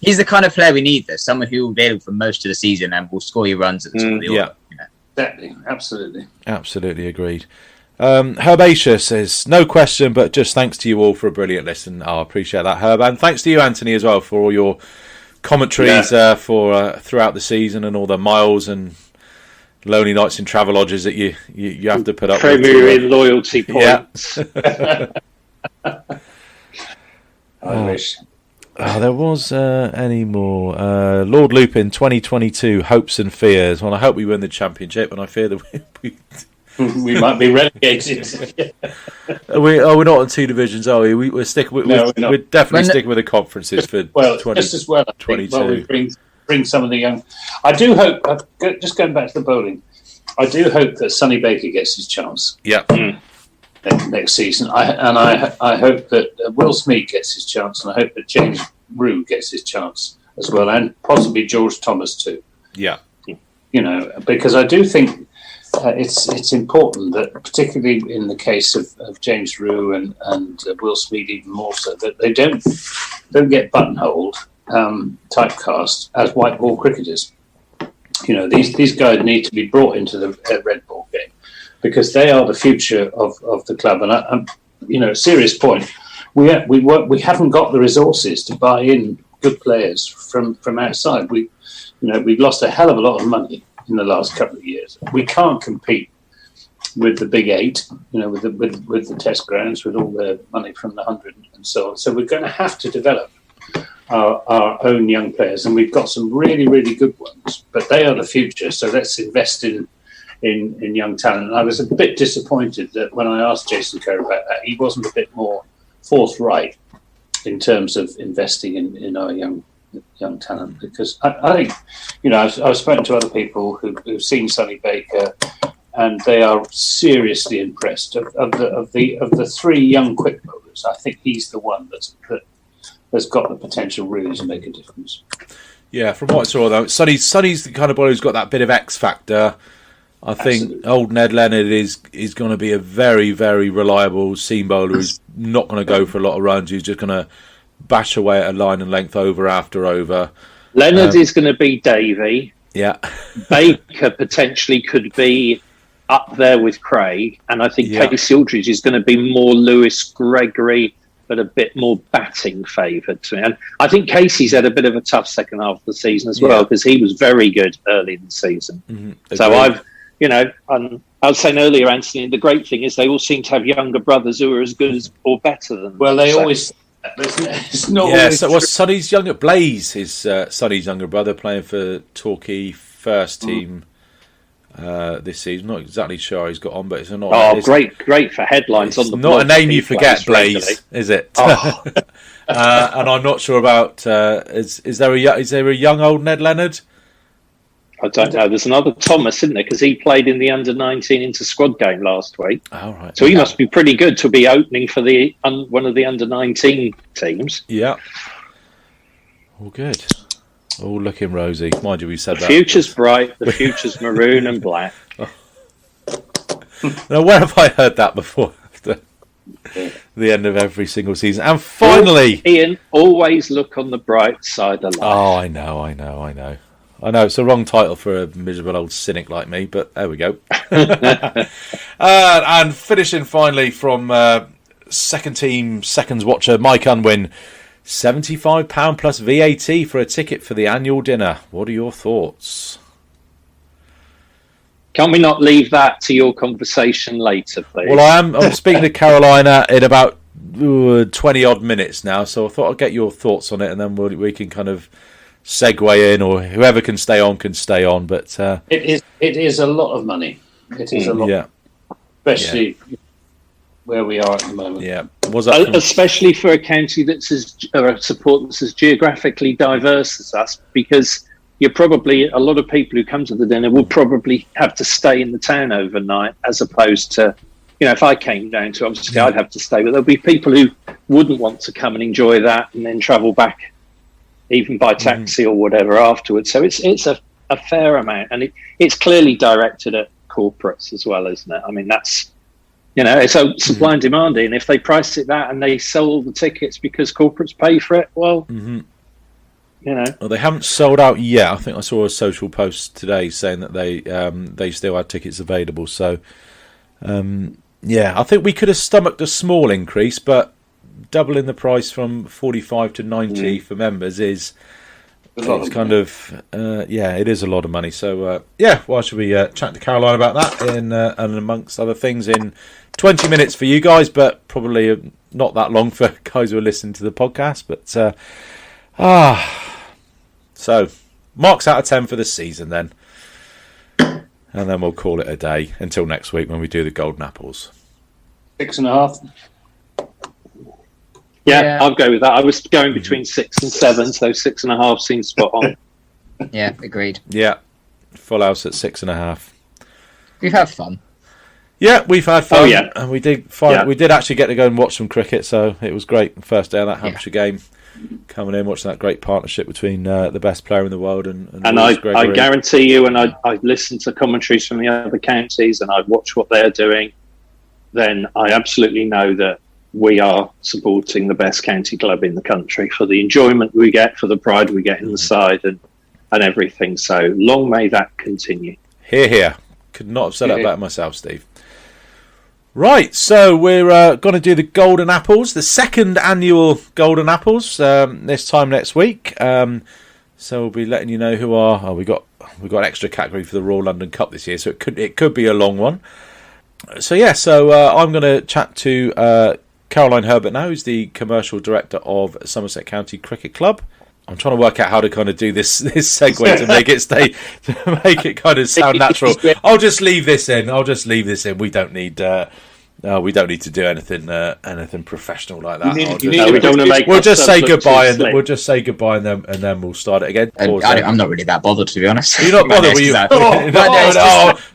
S4: He's the kind of player we need, though. Someone who will be able for most of the season and will score you runs at the top of the order.
S5: Exactly.
S2: Absolutely agreed. Herbatia says, no question, but just thanks to you all for a brilliant listen. I appreciate that, Herb. And thanks to you, Anthony, as well, for all your commentaries for throughout the season and all the miles and lonely nights in travel lodges that you have to put up with.
S3: Premier loyalty points.
S5: I wish.
S2: There was any more. Lord Lupin 2022 hopes and fears. Well, I hope we win the championship, and I fear that
S5: we might be relegated.
S2: We're not in 2 divisions, are we? We're definitely sticking with the conferences for 2022.
S5: Well, we bring some of the young. I do hope. Just going back to the bowling, I do hope that Sonny Baker gets his chance.
S2: Yeah.
S5: Next season, I hope that Will Smead gets his chance, and I hope that James Rue gets his chance as well, and possibly George Thomas too.
S2: Yeah,
S5: because I do think it's important that, particularly in the case of James Rue and Will Smead, even more so, that they don't get buttonholed, typecast as white ball cricketers. These guys need to be brought into the red ball game, because they are the future of the club. And serious point, we haven't got the resources to buy in good players from outside. We've lost a hell of a lot of money in the last couple of years. We can't compete with the big 8, with the test grounds, with all the money from the 100 and so on. So we're going to have to develop our own young players, and we've got some really, really good ones, but they are the future. So let's invest in young talent. And I was a bit disappointed that when I asked Jason Kerr about that, he wasn't a bit more forthright in terms of investing in our young talent. Because I think, I've spoken to other people who've seen Sonny Baker, and they are seriously impressed. Of the three young quick bowlers, I think he's the one that has got the potential really to make a difference.
S2: Yeah, from what I saw though, Sonny's the kind of bowler who's got that bit of X factor. I think
S5: Absolutely.
S2: old Ned Leonard is going to be a very, very reliable seam bowler who's not going to go for a lot of runs, who's just going to bash away at a line and length over after over.
S3: Leonard is going to be Davey.
S2: Yeah.
S3: Baker potentially could be up there with Craig, and I think Casey Aldridge is going to be more Lewis Gregory, but a bit more batting favoured to me. And I think Casey's had a bit of a tough second half of the season as well, because he was very good early in the season.
S2: Mm-hmm.
S3: So I was saying earlier, Anthony, the great thing is they all seem to have younger brothers who are as good as or better than them.
S5: Well, they always... It's not always
S2: so was Sonny's younger... Blaze, his Sonny's younger brother, playing for Torquay first team this season. Not exactly sure how he's got on, but it's not...
S3: great for headlines on the blog.
S2: Not a name you forget, Blaze, regularly. Is it? Oh. And I'm not sure about... is there a young old Ned Leonard?
S3: I don't know. There's another Thomas, isn't there? Because he played in the under-19 inter-squad game last week.
S2: Oh, right.
S3: So he must be pretty good to be opening for the one of the under-19 teams.
S2: Yeah. All good. All looking rosy. Mind you, we said
S3: the future's bright. The future's maroon and black.
S2: Now, where have I heard that before? After the end of every single season. And finally...
S3: Ian, always look on the bright side of life.
S2: Oh, I know. I know, it's the wrong title for a miserable old cynic like me, but there we go. And finishing finally from second team, seconds watcher, Mike Unwin, £75 plus VAT for a ticket for the annual dinner. What are your thoughts?
S3: Can we not leave that to your conversation later, please?
S2: Well, I'm speaking to Carolina in about 20 odd minutes now, so I thought I'd get your thoughts on it, and then we can kind of segue in, or whoever can stay on. But
S5: it is a lot of money. It is a lot, especially where we are at the moment.
S2: Yeah,
S3: especially for a county that's a support that's as geographically diverse as us, because you're probably a lot of people who come to the dinner will probably have to stay in the town overnight, as opposed to, if I came down to, obviously I'd have to stay, but there'll be people who wouldn't want to come and enjoy that and then travel back, even by taxi or whatever afterwards. So it's a fair amount, and it's clearly directed at corporates as well, isn't it? I mean, that's, it's supply and demand, and if they price it that and they sell all the tickets because corporates pay for it, well,
S2: Well, they haven't sold out yet. I think I saw a social post today saying that they still had tickets available. So, I think we could have stomached a small increase, but doubling the price from 45 to 90 for members is kind of it is a lot of money. So why should we chat to Caroline about that and amongst other things in 20 minutes for you guys, but probably not that long for guys who are listening to the podcast. But so marks out of 10 for the season then, and then we'll call it a day until next week when we do the Golden Apples.
S5: 6.5.
S3: Yeah, I'll go with that. I was going between 6 and 7, so 6.5 seems spot on.
S4: Yeah, agreed.
S2: Yeah, full house at 6.5.
S4: We've had fun.
S2: Yeah, we've had fun.
S3: Oh, yeah.
S2: And we did we did actually get to go and watch some cricket, so it was great. The first day of that Hampshire game, coming in, watching that great partnership between the best player in the world and
S3: I guarantee you, and I listened to commentaries from the other counties, and I've watched what they're doing, then I absolutely know that we are supporting the best county club in the country for the enjoyment we get, for the pride we get in the side, and everything. So long may that continue.
S2: Hear, hear. Could not have said that better myself, Steve. Right, so we're going to do the Golden Apples, the second annual Golden Apples, this time next week. So we'll be letting you know who are. Oh, we got an extra category for the Royal London Cup this year, so it could be a long one. So I'm going to chat to Caroline Herbert now, who's the commercial director of Somerset County Cricket Club. I'm trying to work out how to kind of do this segue to make it kind of sound natural. I'll just leave this in. We don't need to do anything professional like that. We'll just say goodbye and then we'll start it again.
S4: I'm not really that bothered, to be honest.
S2: You're not bothered, were you?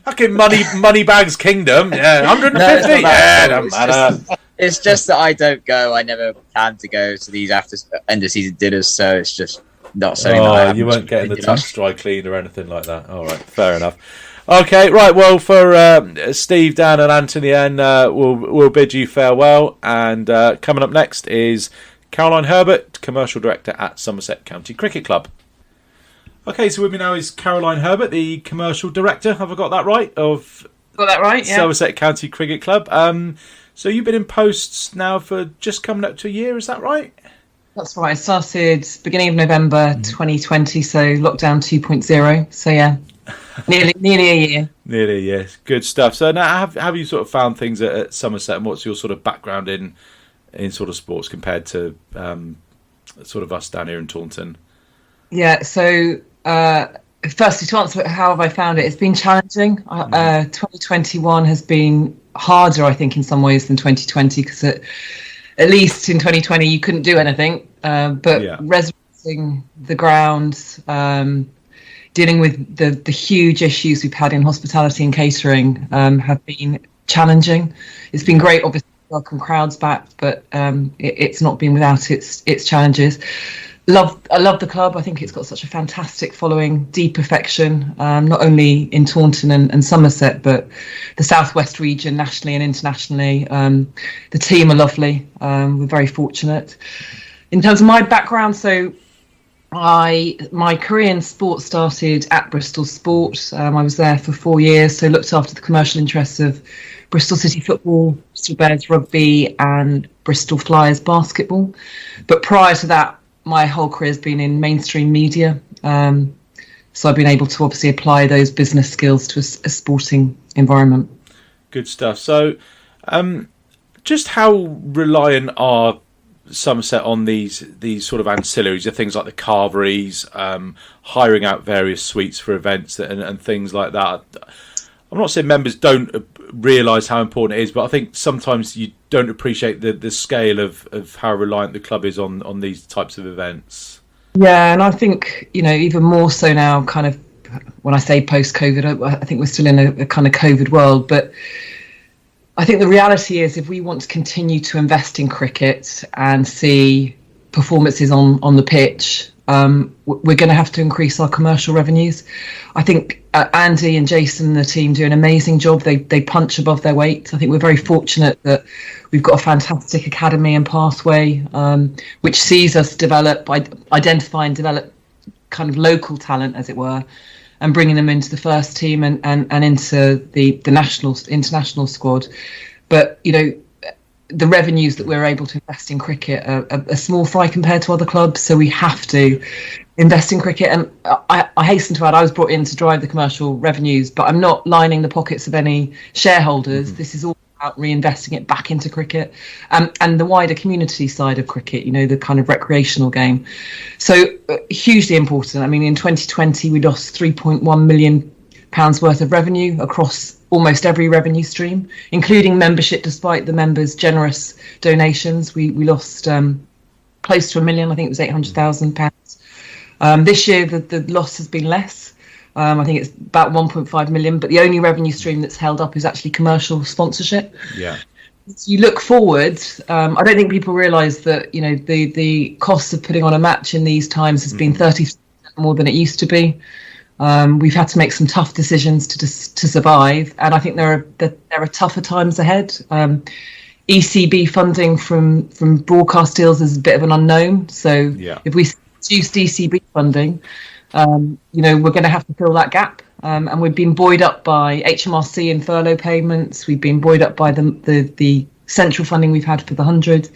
S2: Fucking Moneybags Kingdom. Yeah, 150. Doesn't matter.
S4: It's just that I don't go. I never plan to go to these after end of season dinners, so it's just not something that
S2: you weren't getting the touch dry clean or anything like that. All right, fair enough. Okay, right. Well, for Steve, Dan, and Anthony, and we'll bid you farewell. And coming up next is Caroline Herbert, commercial director at Somerset County Cricket Club. Okay, so with me now is Caroline Herbert, the commercial director. Have I got that right?
S6: Got that right? Yeah.
S2: Somerset County Cricket Club. So you've been in posts now for just coming up to a year, is that right?
S6: That's right. I started beginning of November 2020, so lockdown 2.0. So yeah, nearly a year.
S2: Nearly a year. Good stuff. So now, have you sort of found things at Somerset, and what's your sort of background in sort of sports compared to sort of us down here in Taunton?
S6: Yeah. So firstly, to answer how have I found it, it's been challenging. 2021 has been harder, I think, in some ways than 2020, because at least in 2020 you couldn't do anything, but resurrecting the ground, dealing with the huge issues we've had in hospitality and catering have been challenging. It's been great, obviously, to welcome crowds back, but it's not been without its challenges. I love the club. I think it's got such a fantastic following, deep affection, not only in Taunton and Somerset, but the Southwest region, nationally and internationally. The team are lovely. We're very fortunate. In terms of my background, so my career in sport started at Bristol Sport. I was there for 4 years, so looked after the commercial interests of Bristol City Football, Bristol Bears Rugby, and Bristol Flyers Basketball. But prior to that, my whole career has been in mainstream media. So I've been able to obviously apply those business skills to a sporting environment.
S2: Good stuff. So just how reliant are Somerset on these sort of ancillaries, things like the carveries, hiring out various suites for events and things like that? I'm not saying members don't realise how important it is, but I think sometimes you don't appreciate the scale of how reliant the club is on these types of events.
S6: Yeah, and I think, even more so now, kind of, when I say post-COVID, I think we're still in a kind of COVID world, but I think the reality is if we want to continue to invest in cricket and see performances on the pitch, we're going to have to increase our commercial revenues. I think Andy and Jason and the team do an amazing job. They punch above their weight. I think we're very fortunate that we've got a fantastic academy and pathway, which sees us identify and develop kind of local talent, as it were, and bringing them into the first team and into the international squad. But, the revenues that we're able to invest in cricket are a small fry compared to other clubs, so we have to invest in cricket. And I hasten to add, I was brought in to drive the commercial revenues, but I'm not lining the pockets of any shareholders. Mm-hmm. This is all about reinvesting it back into cricket and the wider community side of cricket, the kind of recreational game. So hugely important. I mean, in 2020, we lost £3.1 million worth of revenue across almost every revenue stream, including membership. Despite the members' generous donations, we lost close to £1 million. I think it was £800,000. This year, the loss has been less. I think it's about 1.5 million, but the only revenue stream that's held up is actually commercial sponsorship. Yeah. As you look forward, I don't think people realise that the cost of putting on a match in these times has been 30% more than it used to be. We've had to make some tough decisions to survive, and I think there are tougher times ahead. ECB funding from broadcast deals is a bit of an unknown. So if we reduce ECB funding, we're going to have to fill that gap. And we've been buoyed up by HMRC and furlough payments. We've been buoyed up by the central funding we've had for the 100.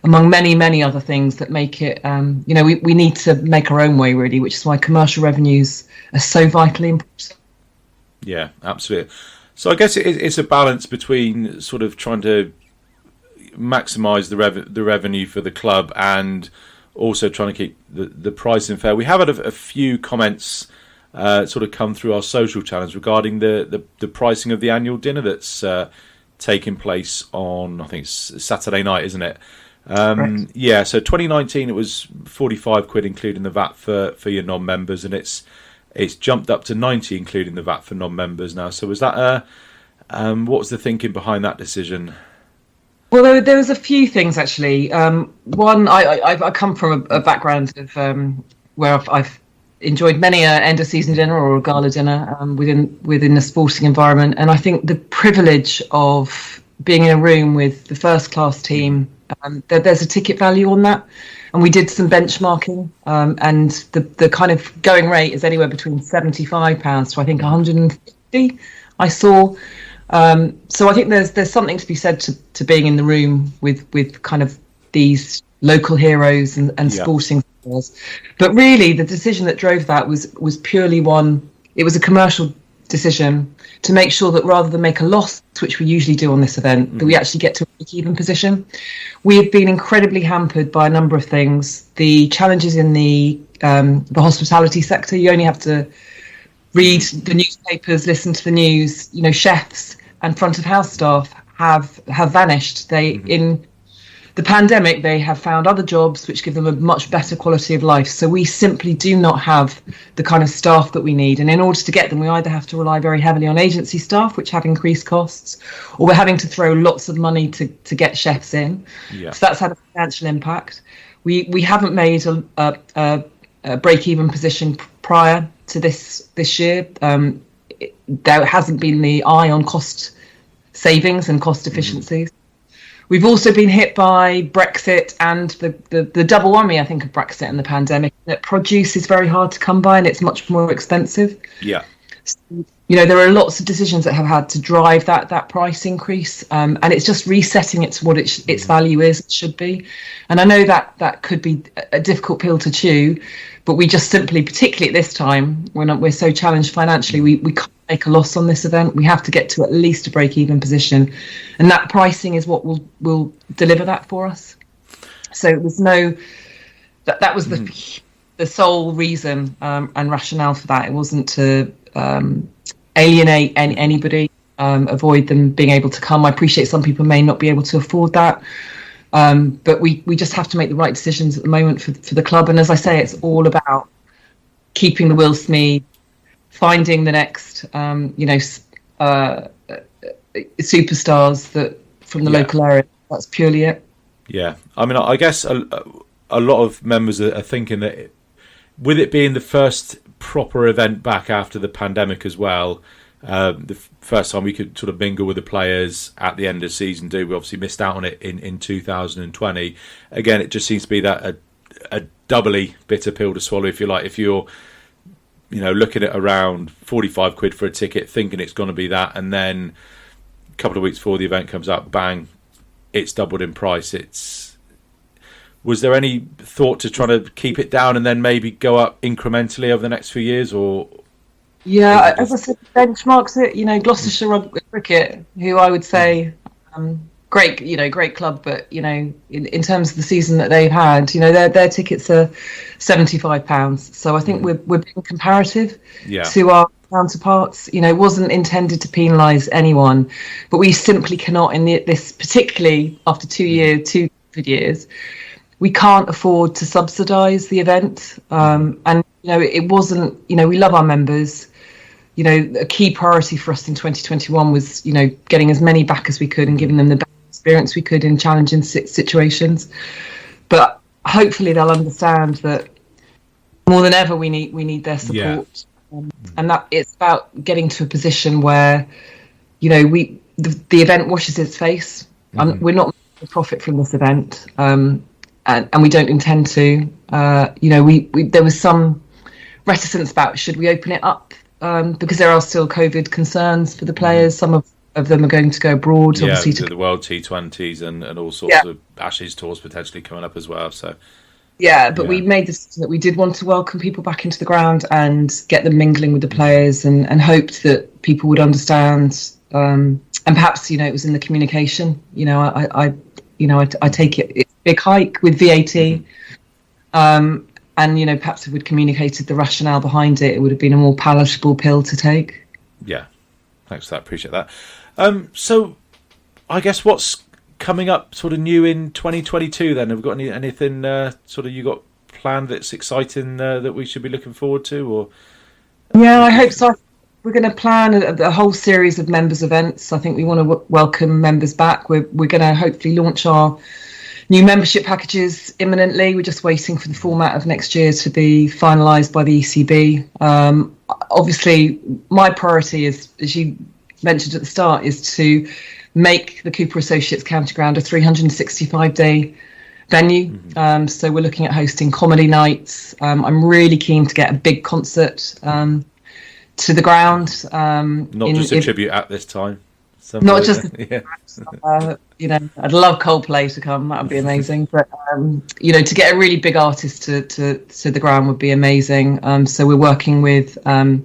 S6: Among many, many other things that make it, we need to make our own way, really, which is why commercial revenues are so vitally important.
S2: Yeah, absolutely. So I guess it's a balance between sort of trying to maximise the revenue for the club and also trying to keep the pricing fair. We have had a few comments sort of come through our social channels regarding the pricing of the annual dinner that's taking place on, I think it's Saturday night, isn't it? Yeah, so 2019 it was 45 quid including the VAT for your non-members, and it's jumped up to 90 including the VAT for non-members now. So was that what was the thinking behind that decision?
S6: Well, there was a few things actually. One, I come from a background of where I've enjoyed many a end of season dinner or a gala dinner within the sporting environment, and I think the privilege of being in a room with the first class team, there's a ticket value on that, and we did some benchmarking, and the kind of going rate is anywhere between £75 to I think 150. I saw. So I think there's something to be said to being in the room with kind of these local heroes and sporting stars. But really, the decision that drove that was purely one. It was a commercial decision to make sure that rather than make a loss, which we usually do on this event, that we actually get to a break-even position. We have been incredibly hampered by a number of things. The challenges in the hospitality sector. You only have to read the newspapers, listen to the news. You know, chefs and front of house staff have vanished. In the pandemic, they have found other jobs which give them a much better quality of life. So we simply do not have the kind of staff that we need. And in order to get them, we either have to rely very heavily on agency staff, which have increased costs, or we're having to throw lots of money to get chefs in. Yeah. So that's had a financial impact. We haven't made a break-even position prior to this year. There hasn't been the eye on cost savings and cost efficiencies. We've also been hit by Brexit and the double whammy, I think, of Brexit and the pandemic. That produce is very hard to come by and it's much more expensive. Yeah. So, you know, there are lots of decisions that have had to drive that price increase, and it's just resetting it to what its value is, it should be. And I know that could be a difficult pill to chew, but we just simply, particularly at this time when we're so challenged financially, we can't make a loss on this event. We have to get to at least a break-even position, and that pricing is what will deliver that for us. So there's that was the sole reason and rationale for that. It wasn't to alienate anybody, avoid them being able to come. I appreciate some people may not be able to afford that, but we just have to make the right decisions at the moment for the club. And as I say, it's all about keeping the Will Smead, finding the next superstars that from the local area. That's purely it. Yeah,
S2: I mean, I guess a lot of members are thinking that with it being the first proper event back after the pandemic as well, the first time we could sort of mingle with the players at the end of season two. We obviously missed out on it in 2020. Again, it just seems to be that a doubly bitter pill to swallow, if you like. If you're, you know, looking at around 45 quid for a ticket, thinking it's going to be that, and then a couple of weeks before the event comes up, bang, it's doubled in price. Was there any thought to trying to keep it down and then maybe go up incrementally over the next few years, or?
S6: Yeah, as I said, benchmarks it. You know, Gloucestershire Rugby Cricket, who I would say, great club, but you know, in terms of the season that they've had, you know, their tickets are £75. So I think we're being comparative to our counterparts. You know, it wasn't intended to penalise anyone, but we simply cannot this particularly after 2 good years. We can't afford to subsidise the event, and you know, it wasn't. You know, we love our members. You know, a key priority for us in 2021 was, you know, getting as many back as we could and giving them the best experience we could in challenging situations. But hopefully they'll understand that more than ever we need their support, and that it's about getting to a position where, you know, the event washes its face. We're not making a profit from this event. And we don't intend to. You know, there was some reticence about should we open it up, because there are still COVID concerns for the players. Some of them are going to go abroad.
S2: Yeah,
S6: obviously
S2: the World T20s and all sorts of Ashes tours potentially coming up as well. So
S6: but we made the decision that we did want to welcome people back into the ground and get them mingling with the players, and hoped that people would understand. And perhaps, you know, it was in the communication. You know, I take it. Big hike with VAT. And, perhaps if we'd communicated the rationale behind it, it would have been a more palatable pill to take.
S2: Yeah, thanks for that. Appreciate that. So I guess what's coming up sort of new in 2022 then? Have we got anything sort of you got planned that's exciting that we should be looking forward to? Or
S6: Yeah, I hope so. We're going to plan a whole series of members events. I think we want to welcome members back. We're going to hopefully launch our new membership packages imminently. We're just waiting for the format of next year to be finalised by the ECB. Obviously, my priority is, as you mentioned at the start, is to make the Cooper Associates County Ground a 365-day venue. So we're looking at hosting comedy nights. I'm really keen to get a big concert to the ground.
S2: Not just a tribute at this time.
S6: Not just,
S2: yeah.
S6: I'd love Coldplay to come. That would be amazing. But to get a really big artist to the ground would be amazing. So we're working with a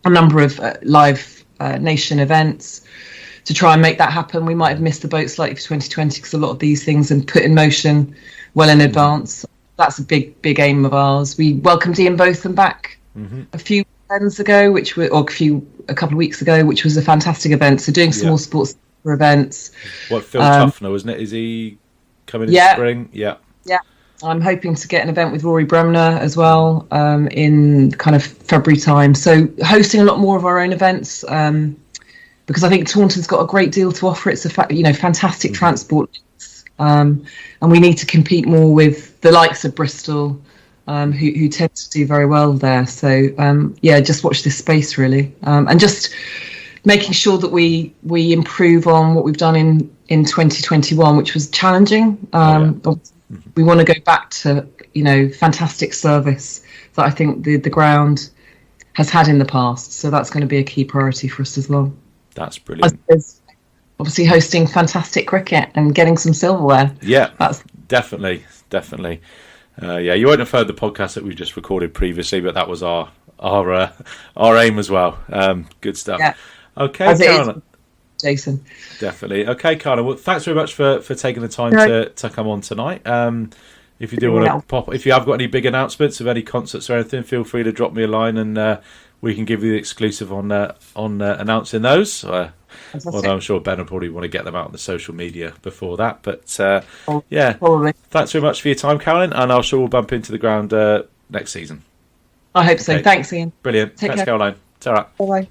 S6: number of live nation events to try and make that happen. We might have missed the boat slightly for 2020 because a lot of these things are put in motion well in advance. That's a big aim of ours. We welcomed Ian Botham back a few weekends ago, a couple of weeks ago, which was a fantastic event. So doing some more sports events.
S2: What, Phil Tufner, wasn't it? Is he coming in spring? Yeah. I'm
S6: hoping to get an event with Rory Bremner as well in kind of February time. So hosting a lot more of our own events because I think Taunton's got a great deal to offer. It's a fantastic transport, and we need to compete more with the likes of Bristol, who tend to do very well there. So just watch this space really, and just making sure that we improve on what we've done in 2021, which was challenging. We want to go back to fantastic service that I think the ground has had in the past. So that's going to be a key priority for us as well.
S2: That's brilliant.
S6: Obviously hosting fantastic cricket and getting some silverware.
S2: Yeah, definitely. You won't have heard the podcast that we just recorded previously, but that was our aim as well. Good stuff. Yeah. Okay, Caroline.
S6: Jason.
S2: Definitely. Okay, Caroline. Well, thanks very much for taking the time to come on tonight. If you do want to if you have got any big announcements of any concerts or anything, feel free to drop me a line and we can give you the exclusive on announcing those. Although I'm sure Ben will probably want to get them out on the social media before that. But
S6: probably.
S2: Thanks very much for your time, Caroline, and I'm sure we'll bump into the ground next season.
S6: I hope so. Thanks, Ian.
S2: Brilliant.
S6: Thanks,
S2: Caroline. Ta-ra.
S6: Bye-bye.